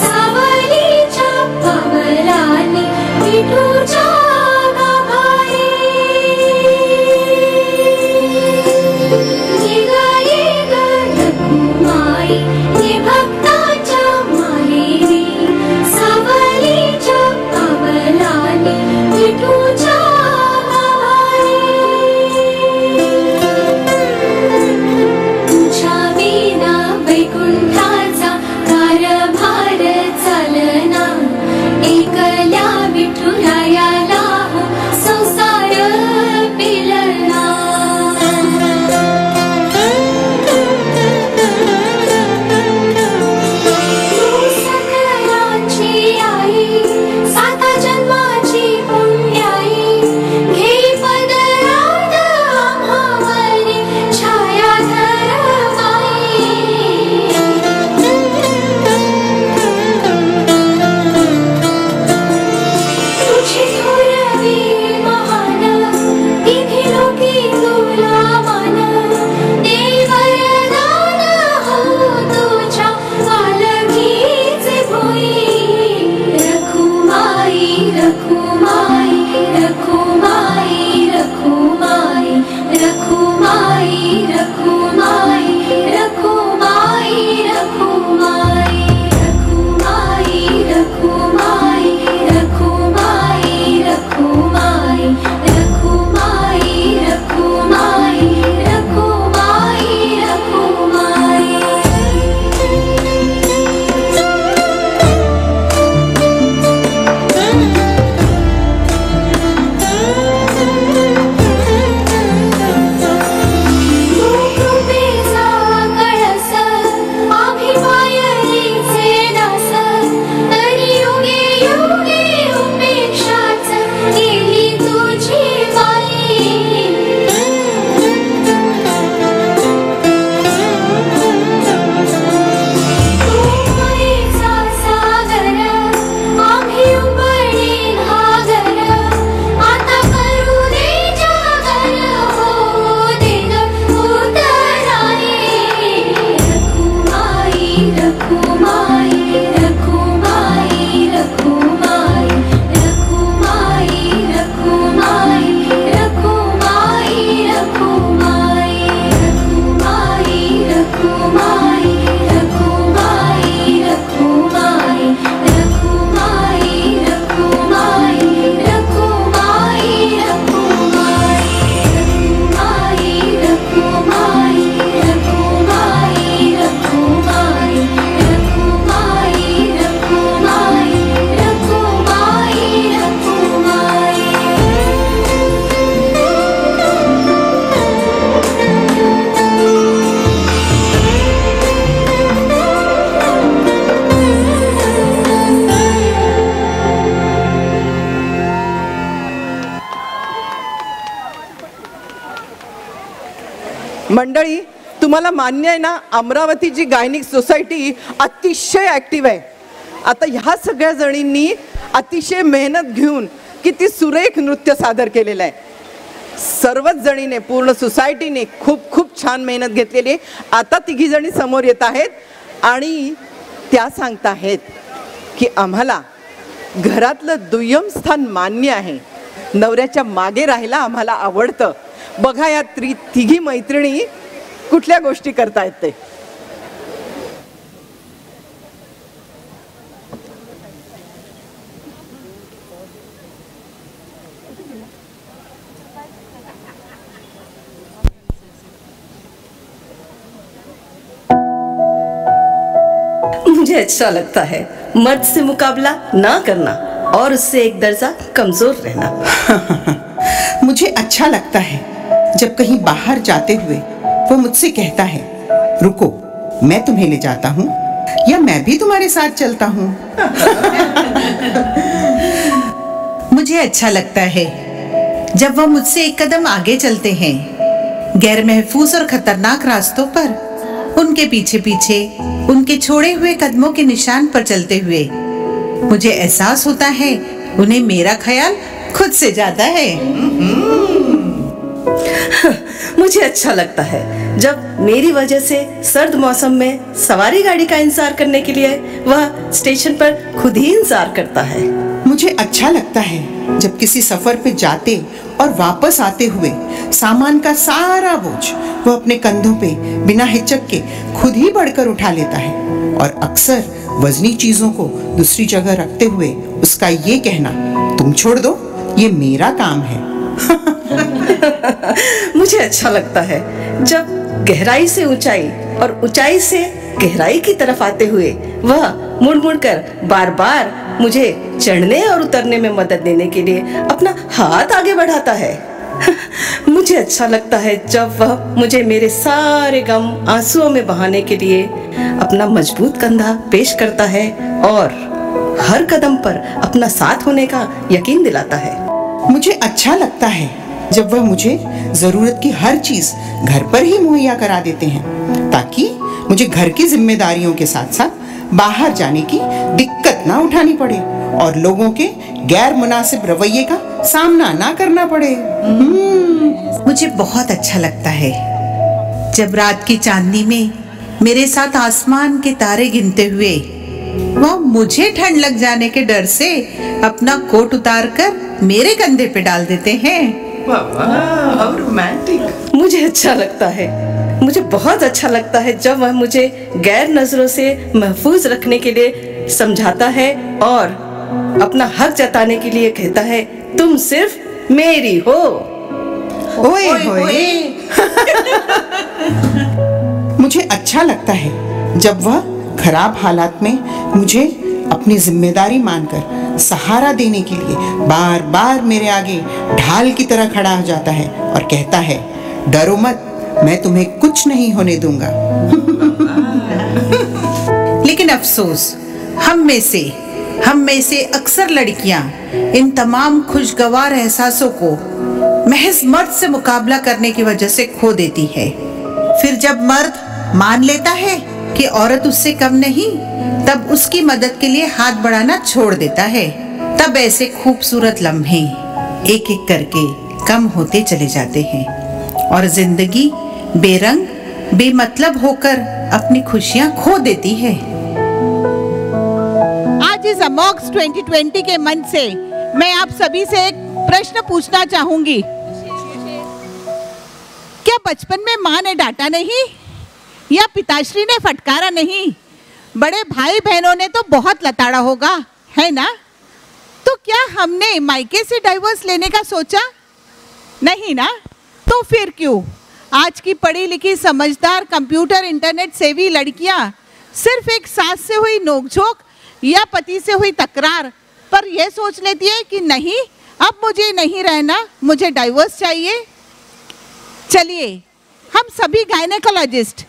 सावलीच्या पावलाने विठूच्या गाभारी. ये ग रखुमाई ये भक्ताच्या माहेरी. सावलीच्या पावलाने विठूच्या गाभारी. तुझ्या विना वैकुंठाचा कारभार चालना. एकल्या विठुरायाला हो संसार पेलना. तू सकलांची आई, सात जन्माची पुण्याई. घे पदरात आम्हावरी छायाधर बाई. तुझी थोरवी महान, तिन्ही लोकी तुला मान. दे वरदान हो तुझ्या पालखीचे भुई. रखुमाई रखुमाई रखुमाई रखुमाई रखुमाई रखुमाई रखुमाई रखुमाई रखुमाई रखुमाई रखुमाई रखुमाई रखुमाई रखुमाई रखुमाई रखुमाई. तू कृपेचा कळस, आम्ही पायरीचे दास. तरी युगे युगे उपेक्षाच केली तुझी बाई. तू मायेचा सागर, आम्ही उबळे घागर. आता करू दे जागर हो देग उतराई. रखुमाई रखुमाई रखुमाई रखुमाई रखुमाई रखुमाई रखुमाई रखुमाई रखुमाई रखुमाई रखुमाई रखुमाई रखुमाई रखुमाई रखुमाई रखुमाई रखुमाई रखुमाई रखुमाई मंडळी, तुम्हाला मान्य आहे ना, अमरावतीची गायनिक सोसायटी अतिशय ॲक्टिव्ह आहे. आता ह्या सगळ्या जणींनी अतिशय मेहनत घेऊन किती सुरेख नृत्य सादर केलेलं आहे. सर्वच जणीने, पूर्ण सोसायटीने खूप खूप छान मेहनत घेतलेली आहे. आता तिघी जणी समोर येत आहेत आणि त्या सांगताहेत की आम्हाला घरातलं दुय्यम स्थान मान्य आहे, नवऱ्याच्या मागे राहायला आम्हाला आवडतं. बघा या तिघी मैत्रिणी कुठल्या गोष्टी करतायत ते. मुझे अच्छा लगता है मर्द से मुकाबला ना करना और उससे एक दर्जा कमजोर रहना. मुझे अच्छा लगता है जब कहीं बाहर जाते हुए वो मुझसे कहता है, रुको मैं तुम्हें ले जाता हूँ, या मैं भी तुम्हारे साथ चलता हूँ. मुझे अच्छा लगता है जब वह मुझसे एक कदम आगे चलते हैं, गैर महफूज और खतरनाक रास्तों पर उनके पीछे पीछे उनके छोड़े हुए कदमों के निशान पर चलते हुए मुझे एहसास होता है उन्हें मेरा ख्याल खुद से ज्यादा है. मुझे अच्छा लगता है जब मेरी वजह से सर्द मौसम में सवारी गाड़ी का इंतजार करने के लिए वह स्टेशन पर खुद ही इंतजार करता है. मुझे अच्छा लगता है जब किसी सफर पे जाते और वापस आते हुए सामान का सारा बोझ वो अपने कंधों पे बिना हिचक के खुद ही बढ़कर उठा लेता है, और अक्सर वजनी चीजों को दूसरी जगह रखते हुए उसका ये कहना, तुम छोड़ दो ये मेरा काम है. मुझे अच्छा लगता है जब गहराई से ऊंचाई और ऊंचाई से गहराई की तरफ आते हुए वह मुड़ मुड़ कर बार बार मुझे चढ़ने और उतरने में मदद देने के लिए अपना हाथ आगे बढ़ाता है. मुझे अच्छा लगता है जब वह मुझे मेरे सारे गम आंसुओं में बहाने के लिए अपना मजबूत कंधा पेश करता है और हर कदम पर अपना साथ होने का यकीन दिलाता है. मुझे अच्छा लगता है जब वह मुझे जरूरत की हर चीज घर पर ही मुहैया करा देते हैं, ताकि मुझे घर की जिम्मेदारियों के साथ साथ बाहर जाने की दिक्कत ना उठानी पड़े और लोगों के गैर मुनासिब रवैये का सामना ना करना पड़े. मुझे बहुत अच्छा लगता है जब रात की चांदनी में मेरे साथ आसमान के तारे गिनते हुए वह मुझे ठंड लग जाने के डर से अपना कोट उतार कर मेरे कंधे पे डाल देते हैं. वाह, रोमांटिक. मुझे अच्छा लगता है, मुझे बहुत अच्छा लगता है जब वह मुझे गैर नजरों से महफूज रखने के लिए समझाता है और अपना हक जताने के लिए कहता है, तुम सिर्फ मेरी हो. ओए होए. मुझे अच्छा लगता है जब वह खराब हालात में मुझे अपनी जिम्मेदारी मानकर सहारा देने के लिए बार बार मेरे आगे ढाल की तरह खड़ा हो जाता है और कहता है, डरो मत, मैं तुम्हें कुछ नहीं होने दूंगा. लेकिन अफसोस हम में से अक्सर लड़कियां इन तमाम खुशगवार एहसासों को महज मर्द से मुकाबला करने की वजह से खो देती है. फिर जब मर्द मान लेता है कि औरत उससे कम नहीं, तब उसकी मदद के लिए हाथ बढ़ाना छोड़ देता है. तब ऐसे खूबसूरत लम्हे एक एक करके कम होते चले जाते हैं और जिंदगी बेरंग बेमतलब होकर अपनी खुशियां खो देती है. आज इस अमॉक्स 2020 के मंच से मैं आप सभी से एक प्रश्न पूछना चाहूंगी. क्या बचपन में माँ ने डांटा नहीं या पिताश्री ने फटकारा नहीं? बड़े भाई बहनों ने तो बहुत लताड़ा होगा, है ना? तो क्या हमने मायके से डाइवोर्स लेने का सोचा? नहीं ना? तो फिर क्यों आज की पढ़ी लिखी समझदार कंप्यूटर इंटरनेट सेवी लड़कियां सिर्फ एक सास से हुई नोकझोंक या पति से हुई तकरार पर यह सोच लेती है कि नहीं, अब मुझे नहीं रहना, मुझे डाइवोर्स चाहिए? चलिए हम सभी गायनेकोलॉजिस्ट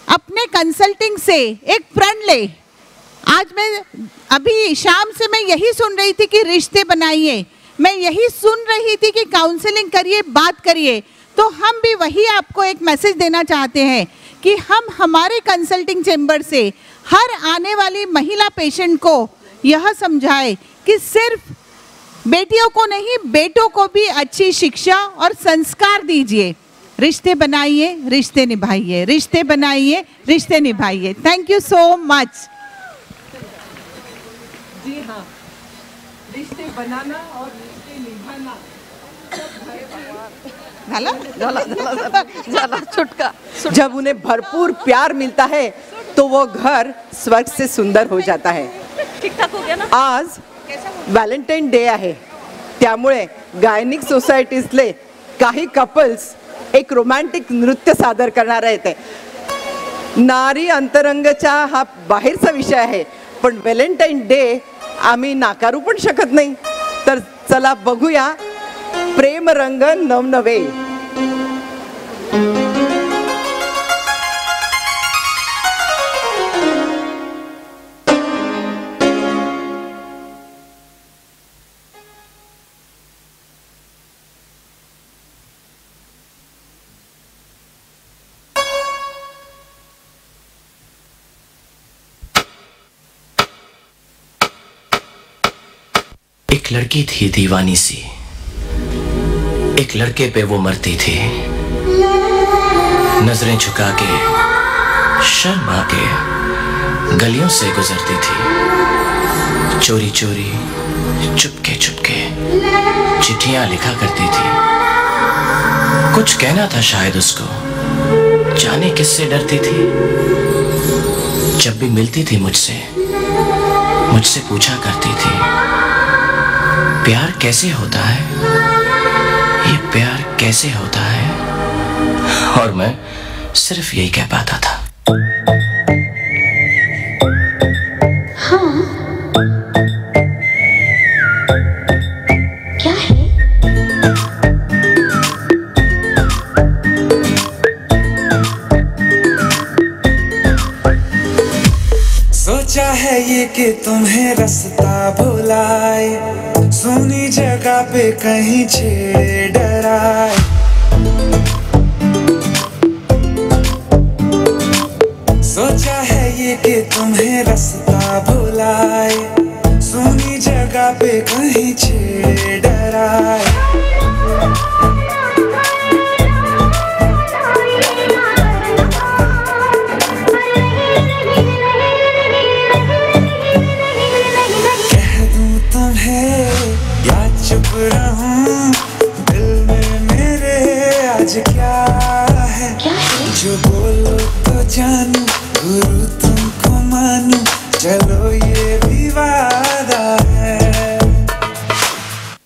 अपने कंसल्टिंग से एक प्रण ले. आज मैं अभी शाम से मैं यही सुन रही थी कि रिश्ते बनाइए, मैं यही सुन रही थी कि काउंसलिंग करिए, बात करिए. तो हम भी वही आपको एक मैसेज देना चाहते हैं कि हम हमारे कंसल्टिंग चेंबर से हर आने वाली महिला पेशेंट को यह समझाए कि सिर्फ बेटियों को नहीं, बेटों को भी अच्छी शिक्षा और संस्कार दीजिए। रिश्ते बनाइए, रिश्ते निभाइए, रिश्ते बनाइए, रिश्ते निभाइए। Thank you so much. जी हाँ, रिश्ते बनाना और रिश्ते निभाना। छुटका। जब उन्हें भरपूर प्यार मिलता है तो वो घर स्वर्ग से सुंदर हो जाता है। ठीक ठाक हो गया ना? आज व्हॅलेंटाईन डे आहे, त्यामुळे गायनिक सोसायटीतले काही कपल्स एक रोमॅन्टिक नृत्य सादर करणार आहेत। नारी अंतरंगचा हा बाहेरचा विषय आहे, पण व्हॅलेंटाईन डे आम्ही नाकारू पण शकत नाही। तर चला बघूया प्रेम रंग नवनवे। एक लड़की थी दीवानी सी, एक लड़के पे वो मरती थी। नजरें झुका के शर्मा के गलियों से गुजरती थी। चोरी चोरी चुपके चुपके चिट्ठियां लिखा करती थी। कुछ कहना था शायद उसको, जाने किससे डरती थी। जब भी मिलती थी मुझसे पूछा करती थी, प्यार कैसे होता है, ये प्यार कैसे होता है। और मैं सिर्फ यही कह पाता था। हाँ, क्या है? सोचा है ये कि तुम्हें रास्ता भुलाए, सुनी जगह पे कहीं छेड़े डराए। सोचा है ये कि तुम्हें रास्ता भुलाए, सुनी जगह पे कहीं छेड़े डराए। चुप रहूं दिल में मेरे आज क्या है, जो बोलो तो जानू, गुरु तुमको मानू, चलो ये भी वादा है।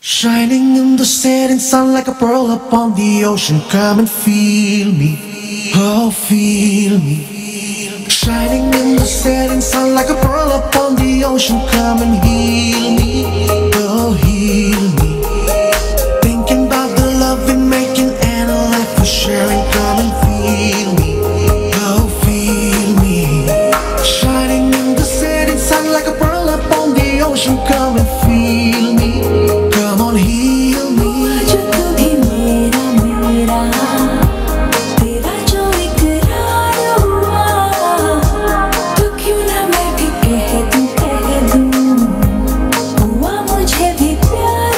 Shining in the setting sun like a pearl upon the ocean, come and feel me, oh feel me. Shining in the setting sun like a pearl upon the ocean, come and heal me, oh heal me. Thinking about the love we're making and a life we're sharing, come and feel me, oh feel me. Shining in the setting sun like a pearl upon the ocean, come and feel me, come on heal me. जो तू भी मेरा मेरा, तेरा जो इकरार हुआ, तो क्यों ना मैं भी कह दूं, हुआ मुझे भी प्यार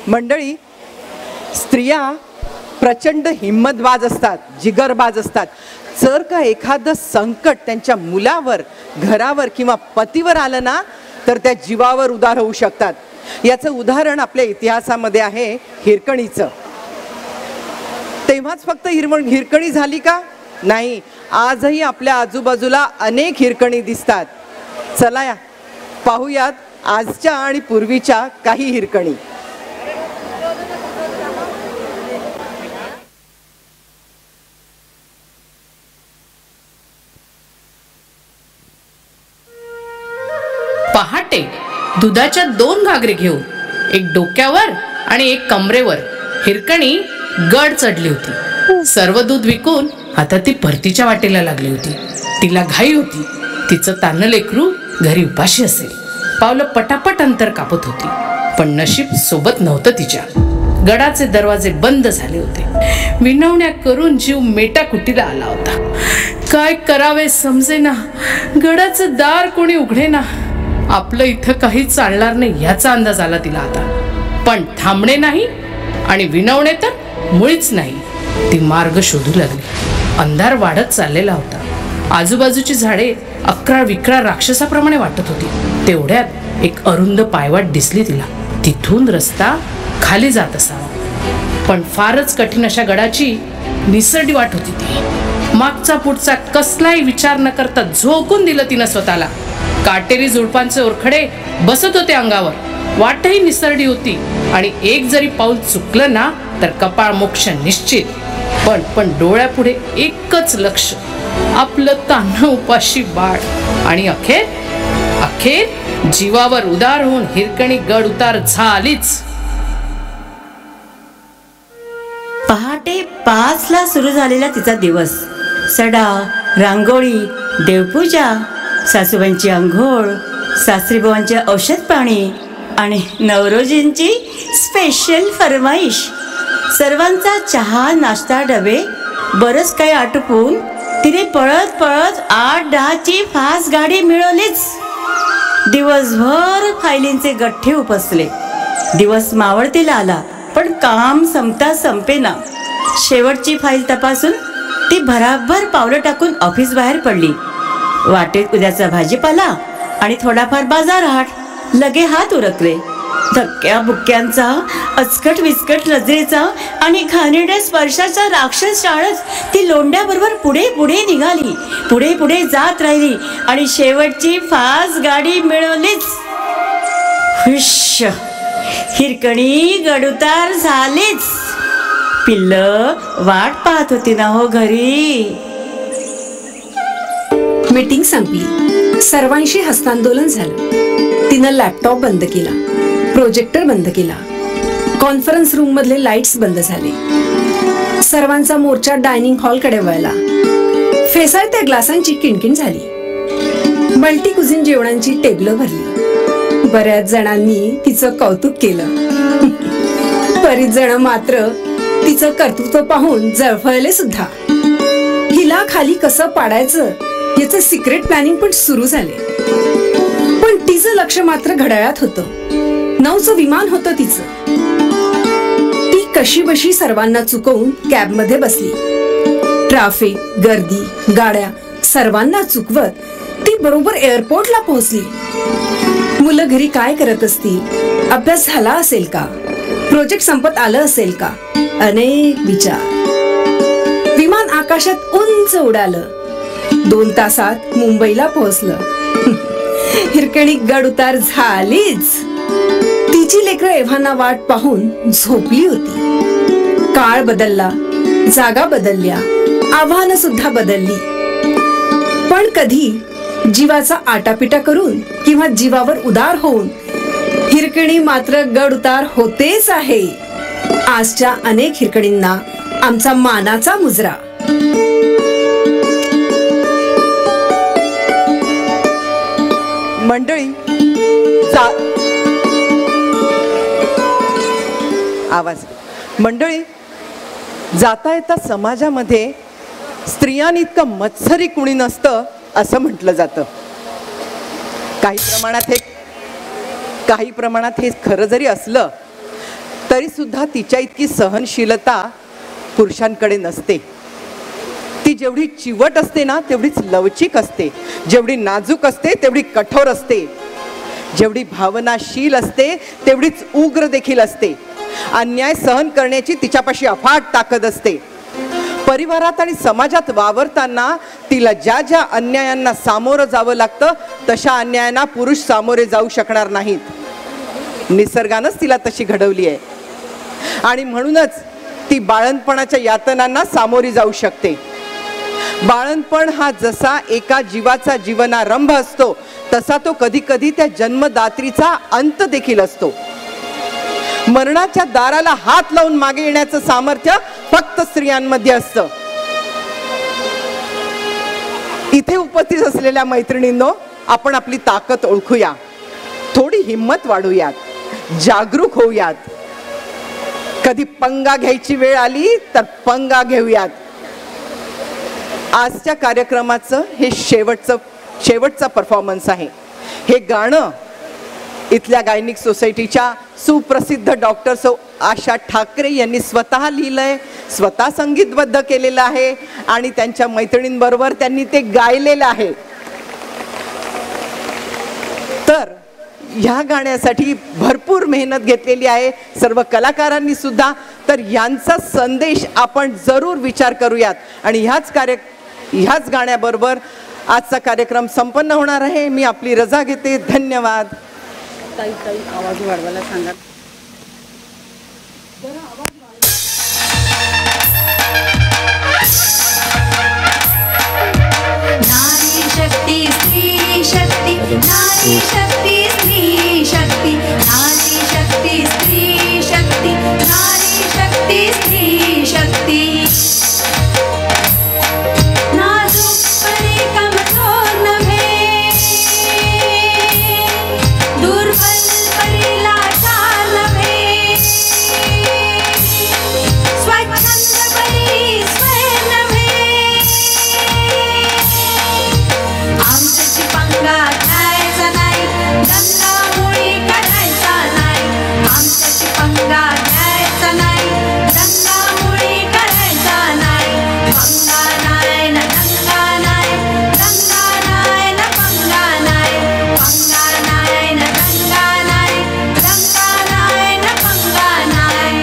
मंडळी, स्त्रिया प्रचंड हिम्मतबाज असतात, जिगरबाज असतात. जर का एखादं संकट त्यांच्या मुलावर, घरावर किंवा पतीवर आलं ना, तर त्या जीवावर उदार होऊ शकतात. याचं उदाहरण आपल्या इतिहासामध्ये आहे हिरकणीचं. तेव्हाच फक्त हिरकणी झाली का? नाही, आजही आपल्या आजूबाजूला अनेक हिरकणी दिसतात. चला या पाहूयात आजच्या आणि पूर्वीच्या काही हिरकणी. पहाटे दुधाच्या 2 घागरे घेऊन, एक डोक्यावर आणि एक कमरेवर, हिरकणी गड चढली होती. सर्व दूध विकून आता ती परतीच्या वाटेला लागली होती. तिला घाई होती. तिचं तान्ह लेकरू घरी उपाशी असेल. पावलं पटापट अंतर कापत होती, पण नशीब सोबत नव्हतं तिच्या. गडाचे दरवाजे बंद झाले होते. विनवण्या करून जीव मेटाकुटीला आला होता. काय करावे समजेना. गडाचं दार कोणी उघडेना. आपलं इथं काही चालणार नाही याचा अंदाज आला तिला आता. पण थांबणे नाही आणि विनवणे तर मुळीच नाही. ती मार्ग शोधू लागली. अंधार वाढत चाललेला होता. आजूबाजूची झाडे अकरा विकरा राक्षसाप्रमाणे वाटत होती. तेवढ्यात एक अरुंद पायवाट दिसली तिला. तिथून रस्ता खाली जात असावा, पण फारच कठीण अशा गडाची निसरडी वाट होती ती. मागचा पुढचा कसलाही विचार न करता झोकून दिलं तिनं स्वतःला. काटेरी झुडपांचे ओरखडे बसत होते अंगावर. वाटही निसरडी होती आणि एक जरी पाऊल चुकलं ना तर कपाळ मोक्ष निश्चित. पण डोळ्यापुढे एकच लक्ष, आपलं तान्ह उपाशी बाळ. आणि अखेर जीवावर उदार होऊन हिरकणी गड उतार झालीच. पहाटे 5ला सुरू झालेला तिचा दिवस. सडा, रांगोळी, देवपूजा, सासूबाईंची अंघोळ, सासरीबुवांचे औषध पाणी आणि नवरोजींची स्पेशल फरमाईश. सर्वांचा चहा, नाश्ता, डबे बरंच काही आटोपून तिने पळत पळत 8-10ची फास्ट गाडी मिळवलीच. दिवसभर फायलींचे गठ्ठे उपसले. दिवस मावळतीला आला, पण काम संपता संपेना. शेवटची फाईल तपासून ती भराभर पावलं टाकून ऑफिस बाहेर पडली. वाटेत उद्याचा भाजीपाला आणि थोडाफार बाजारहाट. लगे हात उरकले. धक्क्या बुक्क्यांचा, अचकट विचकट नजरेचा आणि घाणेरड्या स्पर्शाचा राक्षस टाळत ती लोंढ्याबरोबर पुढे पुढे निघाली. पुढे पुढे जात राहिली आणि शेवटची फास्ट गाडी मिळवलीच. हुश, हिरकणी गडउतार झालीच. पिल्लं वाट पाहत होती ना हो घरी. मीटिंग संपली. सर्वांशी हस्तांदोलन झालं. तिनं लॅपटॉप बंद केला, प्रोजेक्टर बंद केला. कॉन्फरन्स रूम मधले लाईट्स बंद झाले. सर्वांचा मोर्चा डायनिंग हॉलकडे वळला. फेसाळत्या ग्लासांची किणकिण झाली. मल्टी कुझिन जेवणांची टेबलं भरली. बऱ्याच जणांनी तिचं कौतुक केलं. बरीच जण मात्र तिचं कर्तृत्व पाहून जळफळले सुद्धा. हिला खाली कसं पाडायचं याचं सिक्रेट प्लॅनिंग पण सुरू झाले. पण तिचं लक्ष मात्र घड्याळात होतं. 9चं विमान होतं तिचं. ती कशी बशी सर्वांना चुकवून कॅब मध्ये बसली. ट्रॅफिक, गर्दी, गाड्या सर्वांना चुकवत ती बरोबर एअरपोर्टला पोहोचली. मुलं घरी काय करत असतील, अभ्यास झाला असेल का, प्रोजेक्ट संपत आलं असेल का, अनेक विचार. विमान आकाशात उंच उडालं. 2 तासात मुंबईला पोहोचलं. हिरकणी गड उतार झालीच. तिची लेकरं एव्हाना वाट पाहून झोपली होती. काळ बदलला, जागा बदलल्या, आव्हानं सुद्धा बदलली. पण कधी जीवाचा आटापिटा करून किंवा जीवावर उदार होऊन हिरकणी मात्र गड उतार होतेच आहे. आजच्या अनेक हिरकणींना आमचा मानाचा मुजरा. मंडळी, मंडळी, जाता येता समाजामध्ये स्त्रियांइतकं मत्सरी कुणी नसतं असं म्हटलं जातं. काही प्रमाणात हे खरं जरी असलं तरी सुद्धा तिच्या इतकी सहनशीलता पुरुषांकडे नसते. ती जेवढी चिवट असते ना तेवढीच लवचिक असते, जेवढी नाजूक असते तेवढी कठोर असते, जेवढी भावनाशील असते तेवढीच उग्र देखील असते. अन्याय सहन करण्याची तिच्यापाशी अफाट ताकद असते. परिवारात आणि समाजात वावरताना तिला ज्या ज्या अन्यायांना सामोरं जावं लागतं तशा अन्यायांना पुरुष सामोरे जाऊ शकणार नाहीत. निसर्गानंच तिला तशी घडवली आहे आणि म्हणूनच ती बाळंतपणाच्या यातनांना सामोरी जाऊ शकते. बाळंतपण हा जसा एका जीवाचा जीवनारंभ असतो तसा तो कधी कधी त्या जन्मदात्रीचा अंत देखील असतो. मरणाच्या दाराला हात लावून मागे येण्याचं सामर्थ्य फक्त स्त्रियांमध्ये असतं. इथे उपस्थित असलेल्या मैत्रिणींनो, आपण आपली ताकद ओळखूया, थोडी हिम्मत वाढूयात, जागरूक होऊयात. कधी पंगा घ्यायची वेळ आली तर पंगा घेऊयात. आजच्या कार्यक्रमाचं हे शेवटचा परफॉर्मन्स आहे. हे गाणं इथल्या गायनिक सोसायटीच्या सुप्रसिद्ध डॉक्टर सौ आशा ठाकरे यांनी स्वतः लिहिलंय, स्वतः संगीतबद्ध केलेलं आहे आणि त्यांच्या मैत्रिणींबरोबर त्यांनी ते गायलेलं आहे. तर ह्या गाण्यासाठी भरपूर मेहनत घेतलेली आहे सर्व कलाकारांनी सुद्धा. तर यांचा संदेश आपण जरूर विचार करूयात आणि ह्याच गाण्याबरोबर आजचा कार्यक्रम संपन्न होणार आहे. मी आपली रजा घेते. धन्यवाद. आवाज वाढवायला सांगा. नारी शक्ती स्त्री शक्ती, नारी शक्ती स्त्री शक्ती, नारी शक्ती स्त्री शक्ती, नारी शक्ती स्त्री शक्ती. नाजूक परी कमजोर नव्हे, दुर्बल परी लाचार नव्हे, स्वच्छंद परी स्वयं नव्हे. आमच्याची पंगा घ्यायचा नाही, दंगामुळी करायचा नाही. आमच्याची पंगा घ्यायचा नाही, दंगामुळी करायचा नाही. पंगा नाही ना दंगा नाही, दंगा नाही ना पंगा नाही, पंगा नाही ना दंगा नाही, दंगा नाही ना पंगा नाही.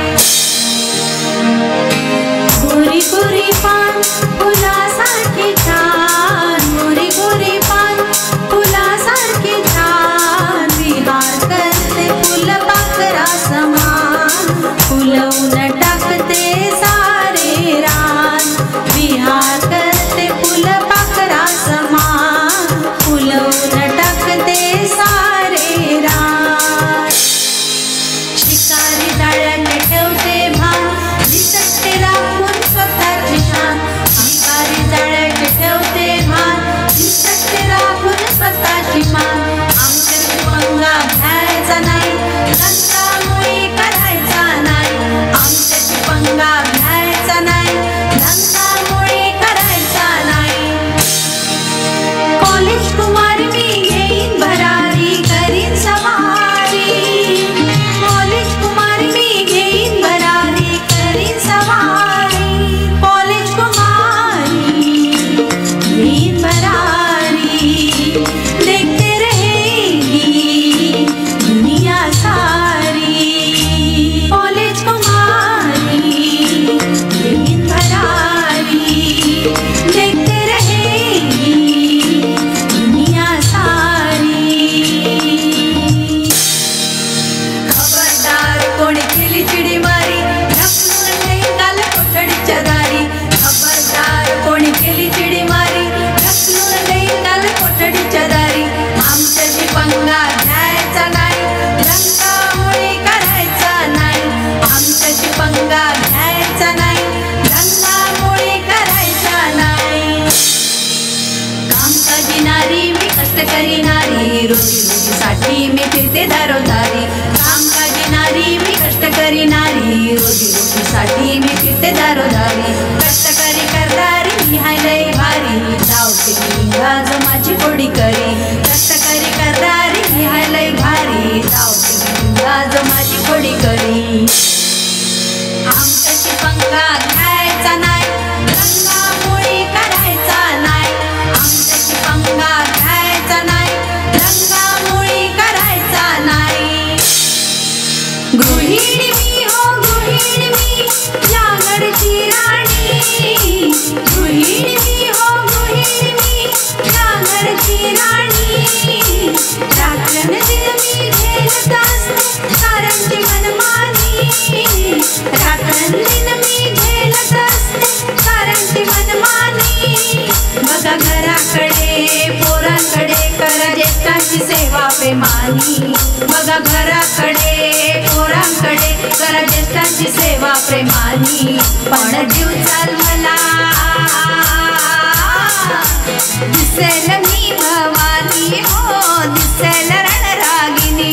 गोरी गोरी पान फुलासारखी छान, गोरी गोरी पान फुलासारखी छान. विहार करते फुलपाखरा समान, फुलवून टाकते सारे रान. विहार करते फुलपाखरा समान, फुलवून टाकते सारे रान. शिकारी जाळ्याने ठेवते भान, दिसते राखून स्वतःची शान. शिकारी जाळ्याने ठेवते भान, दिसते राखून स्वतःची मान. आमच्याची पंगा घ्यायचा नाही, दंगामुळी करायचा नाही. आमच्याची पंगा घ्यायचा नाही, दंगामुळी करायचा नाही. कॉलेज कुमारी मी घेईन भरारी, करीन सवारी. कॉलेज कुमारी मी घेईन भरारी, करीन सवारी. कॉलेज कुमारी घेईन भरारी, देखते रहेगी दुनिया सारी. कॉलेज कुमारी घेईन भरारी, देखते रहेगी दुनिया सारी. खबरदार कोणी केली चिडी मारी, ढकलून देईन काल कोठडीच्या दारी. खबरदार कोणी केली चिडी मारी, ढकलून देईन काल कोठडीच्या दारी. आमच्याशी पंगा घ्यायचा नाही, दंगामुळी करायचा नाही. आमच्याशी पंगा घ्यायचा नाही, दंगामुळी करायचा नाही. कामकाजी नारी मी कष्टकरी नारी, रोजी रोजीसाठी मी फिरते दारोदारी. कामकाजी नारी मी कष्टकरी नारी, रोजी रोजीसाठी मी फिरते दारोदारी. कष्टकरी करणारी मी हाय लय भारी, धावते मी आज माझी कोडी करी. कष्टकरी करणारी मी हाय लय भारी, धावते मी आज माझी कोडी करी. प्रेमानी, बघा घराकडे पोरांकडे करा ज्येष्ठांची सेवा प्रेमानी, पण जीव चाल मला दिसेल मी भवानी, हो दिसेल रणरागिनी,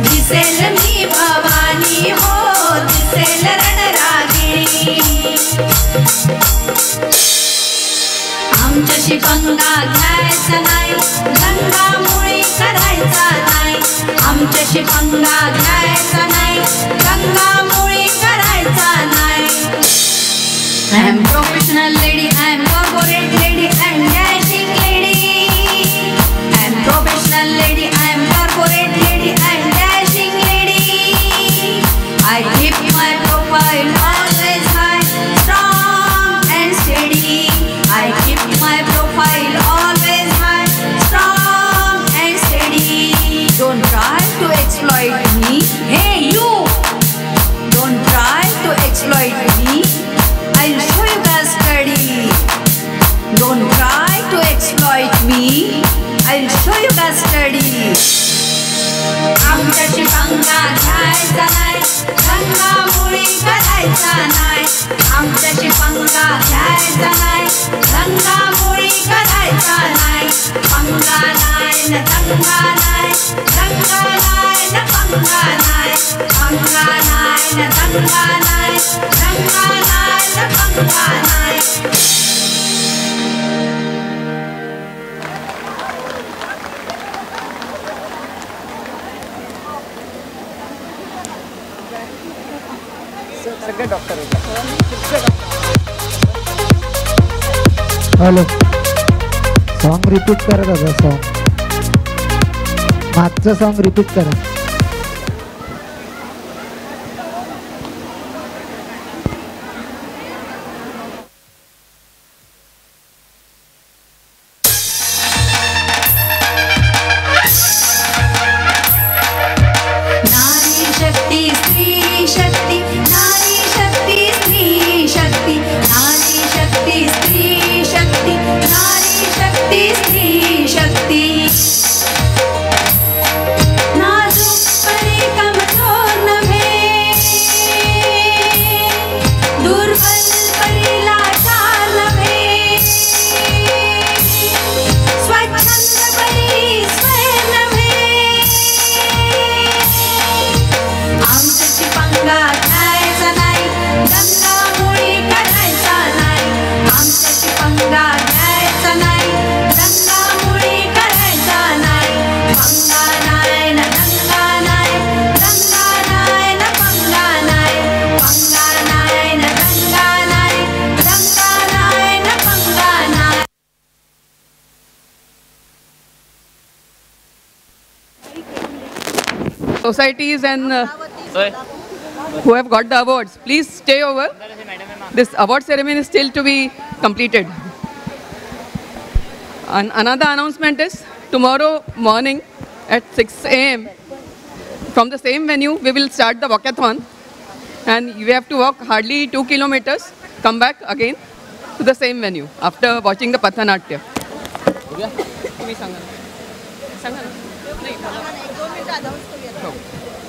दिसेल मी भवानी, हो दिसेल रणरागिणी. आमच्याशी पंगा घ्यायचा नाही, गंगामुळी करायचा नाही, आमच्याशी पंगा घ्यायचा नाही, गंगामुळी करायचा नाही. I am professional lady, I am corporate lady, I am dashing lady. I am professional lady, I am corporate lady, I am dashing lady. I keep my profile always high, strong and steady. I keep my profile always high, strong and steady. Don't try to exploit me. Hey you! Don't try to exploit me. I'll show you guys study. Don't try to exploit me. I'll show you guys study. आमच्याशी पंगा घ्यायचा नाही, गंगामुळी करायचा नाही, आमच्याशी पंगा घ्यायचा नाही, गंगामुळी करायचा नाही. पंगा नाही न दंगा नाही, दंगा नाही न पंगा नाही, पंगा नाही न दंगा नाही, दंगा नाही न पंगा नाही. सगळे डॉक्टर हॅलो, सॉन्ग रिपीट करा दादा. सॉन्ग मागचं सॉन्ग रिपीट करा. नारी शक्ती स्त्री शक्ती, नारी शक्ती स्त्री शक्ती, नारी शक्ती स्त्री शक्ती, नारी शक्ती स्त्री शक्ती. नाजूक परी कमजोर नव्हे, दुर्बल परी लाचार नव्हे, स्वच्छंद परी स्वयं नव्हे. आमच्याशी पंगा घ्यायचा नाही, गंगामुळी करायचा नाही, आमच्याशी पंगा घ्यायचा नाही, गंगामुळी करायचा नाही. पंगा नाही न दंगा नाही, दंगा नाही न पंगा नाही, पंगा नाही न दंगा नाही, दंगा नाही न पंगा नाही. Societies and who have got the awards, please stay over. This award ceremony is still to be completed. And another announcement is tomorrow morning at 6 a.m. from the same venue we will start the walkathon, and you have to walk hardly 2 kilometers, come back again to the same venue after watching the Pathanatya.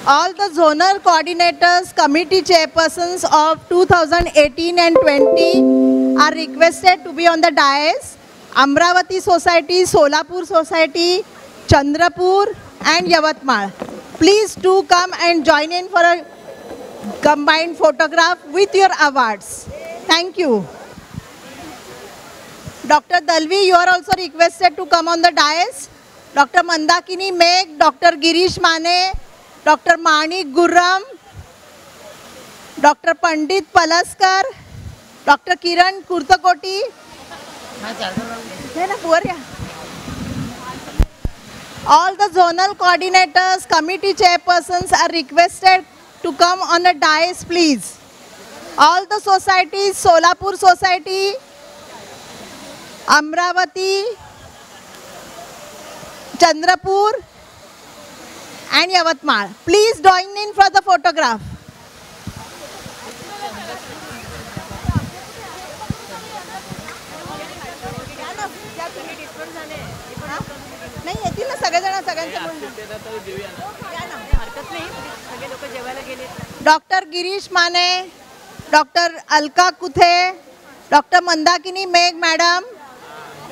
All the zonal coordinators, committee chairpersons of 2018 and 20 are requested to be on the dais. Amravati Society, Solapur Society, Chandrapur and Yavatmal. Please do come and join in for a combined photograph with your awards. Thank you. Dr. Dalvi, you are also requested to come on the dais. Dr. Mandakini Meg, Dr. Girish Mane, Dr. Manik Gurram, Dr. Pandit Palaskar, Dr. Kiran Kurtakoti. All the zonal coordinators, committee chairpersons are requested to come on the dais, please. All the societies, Solapur Society, Amravati, Chandrapur and Yavatmal. Please join in for the photograph. नाही येतील ना सगळेजण सगळ्यांचे doctor Girish Mane, doctor Alka Kuthe, doctor Mandakini Megh madam,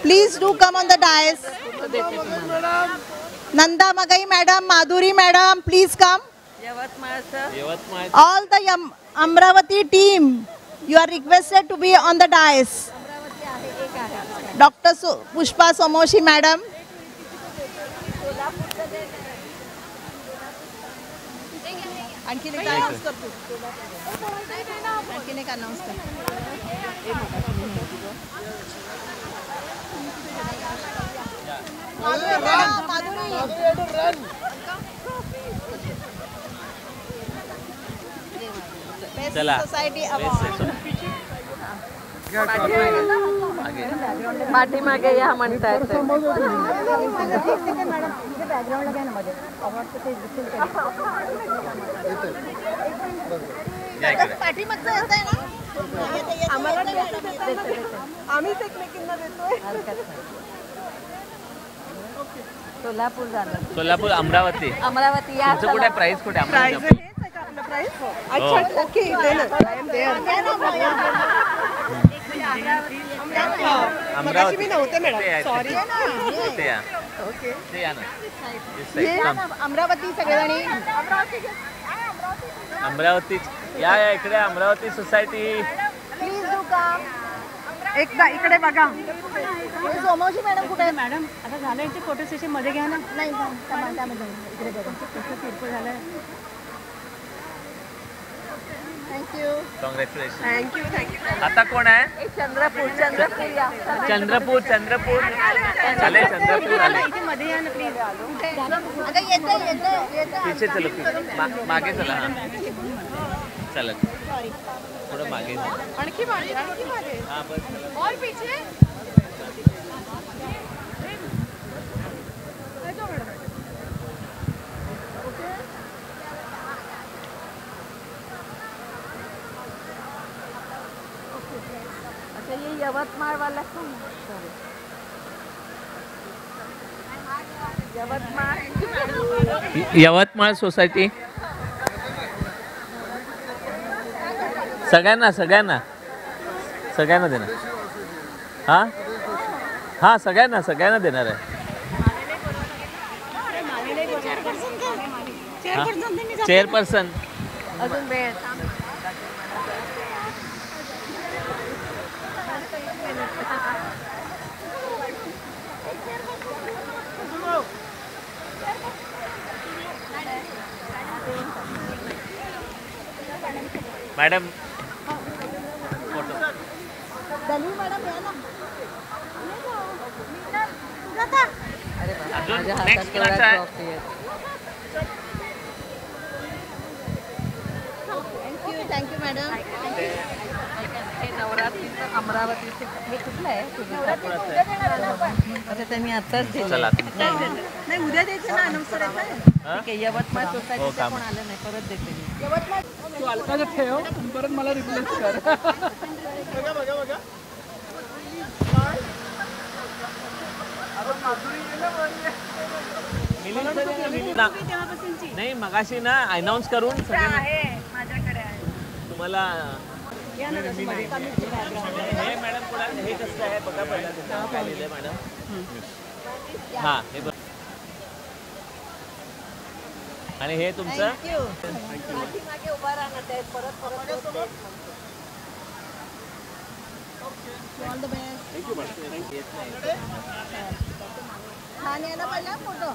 please do come on the dais. Nanda Magai madam, Madhuri madam, please come. All the Amravati team, you are requested to be on the dais. Dr. Pushpa Somoshi madam. आणखीन एक announce करतो. आणखीन एक announce कर. चला society पाठीमागे या म्हणतायत. पाठीमागचं येत आहे ना आम्हीच एकमेकींना देतोय. सोलापूर झालं. सोलापूर अमरावती. अमरावती या. तुमचं कुठे प्राइस कुठे अमरावती? अच्छा ओके अमरावती मी नव्हते मॅडम सॉरी. ते या. ते या ना. अमरावती सगळ्यांनी अमरावती या या इकडे अमरावती सोसायटी. प्लीज डू कम. एकदा इकडे बघा. सोमवशी मॅडम कुठे आहे? मॅडम आता झालं यांचे फोटो सेशन मध्ये घ्या ना. नाही त्यामध्ये इकडे बघा कसं तीर्थ झालं. थँक्यू. कॉंग्रॅच्युलेशन. थँक्यू. आता कोण आहे? चंद्रपूर. चंद्रपूर आले. चंद्रपूर आले. इथे मध्ये या ना प्लीज. अगं येते पीछे चलो. मागे चला. हां चलत थोडं मागे. आणखी मागे हां बस. और पीछे. अच्छा ये यवतमाळ वाला कौन? यवतमाळ सोसायटी. सगळ्यांना देणार. हां हां सगळ्यांना देणार आहे. चेअरपर्सन अजून वेळ. मॅडम दली मॅडम या ना. अजून नेक्स्ट कोणाचा आहे? Thank you madam. नवरात्रीचं अमरावतीचे हे कुठलं आहे? अच्छा त्यांनी आताच चला. नाही उद्या द्यायचं ना अनाउन्स करायचं. ठीक आहे. यवतमाळ सोसायटीचं कोण आलं नाही परत देते मी. तू अलकाचं ठेव परत मला रिप्लेस कर. नाही मगाशी ना अनाउन्स करून माझ्याकडे तुम्हाला हे मॅडम कोणा हे कसं आहे बघा पहिला काय लिहिलंय मॅडम. हां हे बघ. आणि हे तुमचं पाठीमागे उभा राहणार ते परत ऑल द बेस्ट. छान आहे ना पहिला फोटो.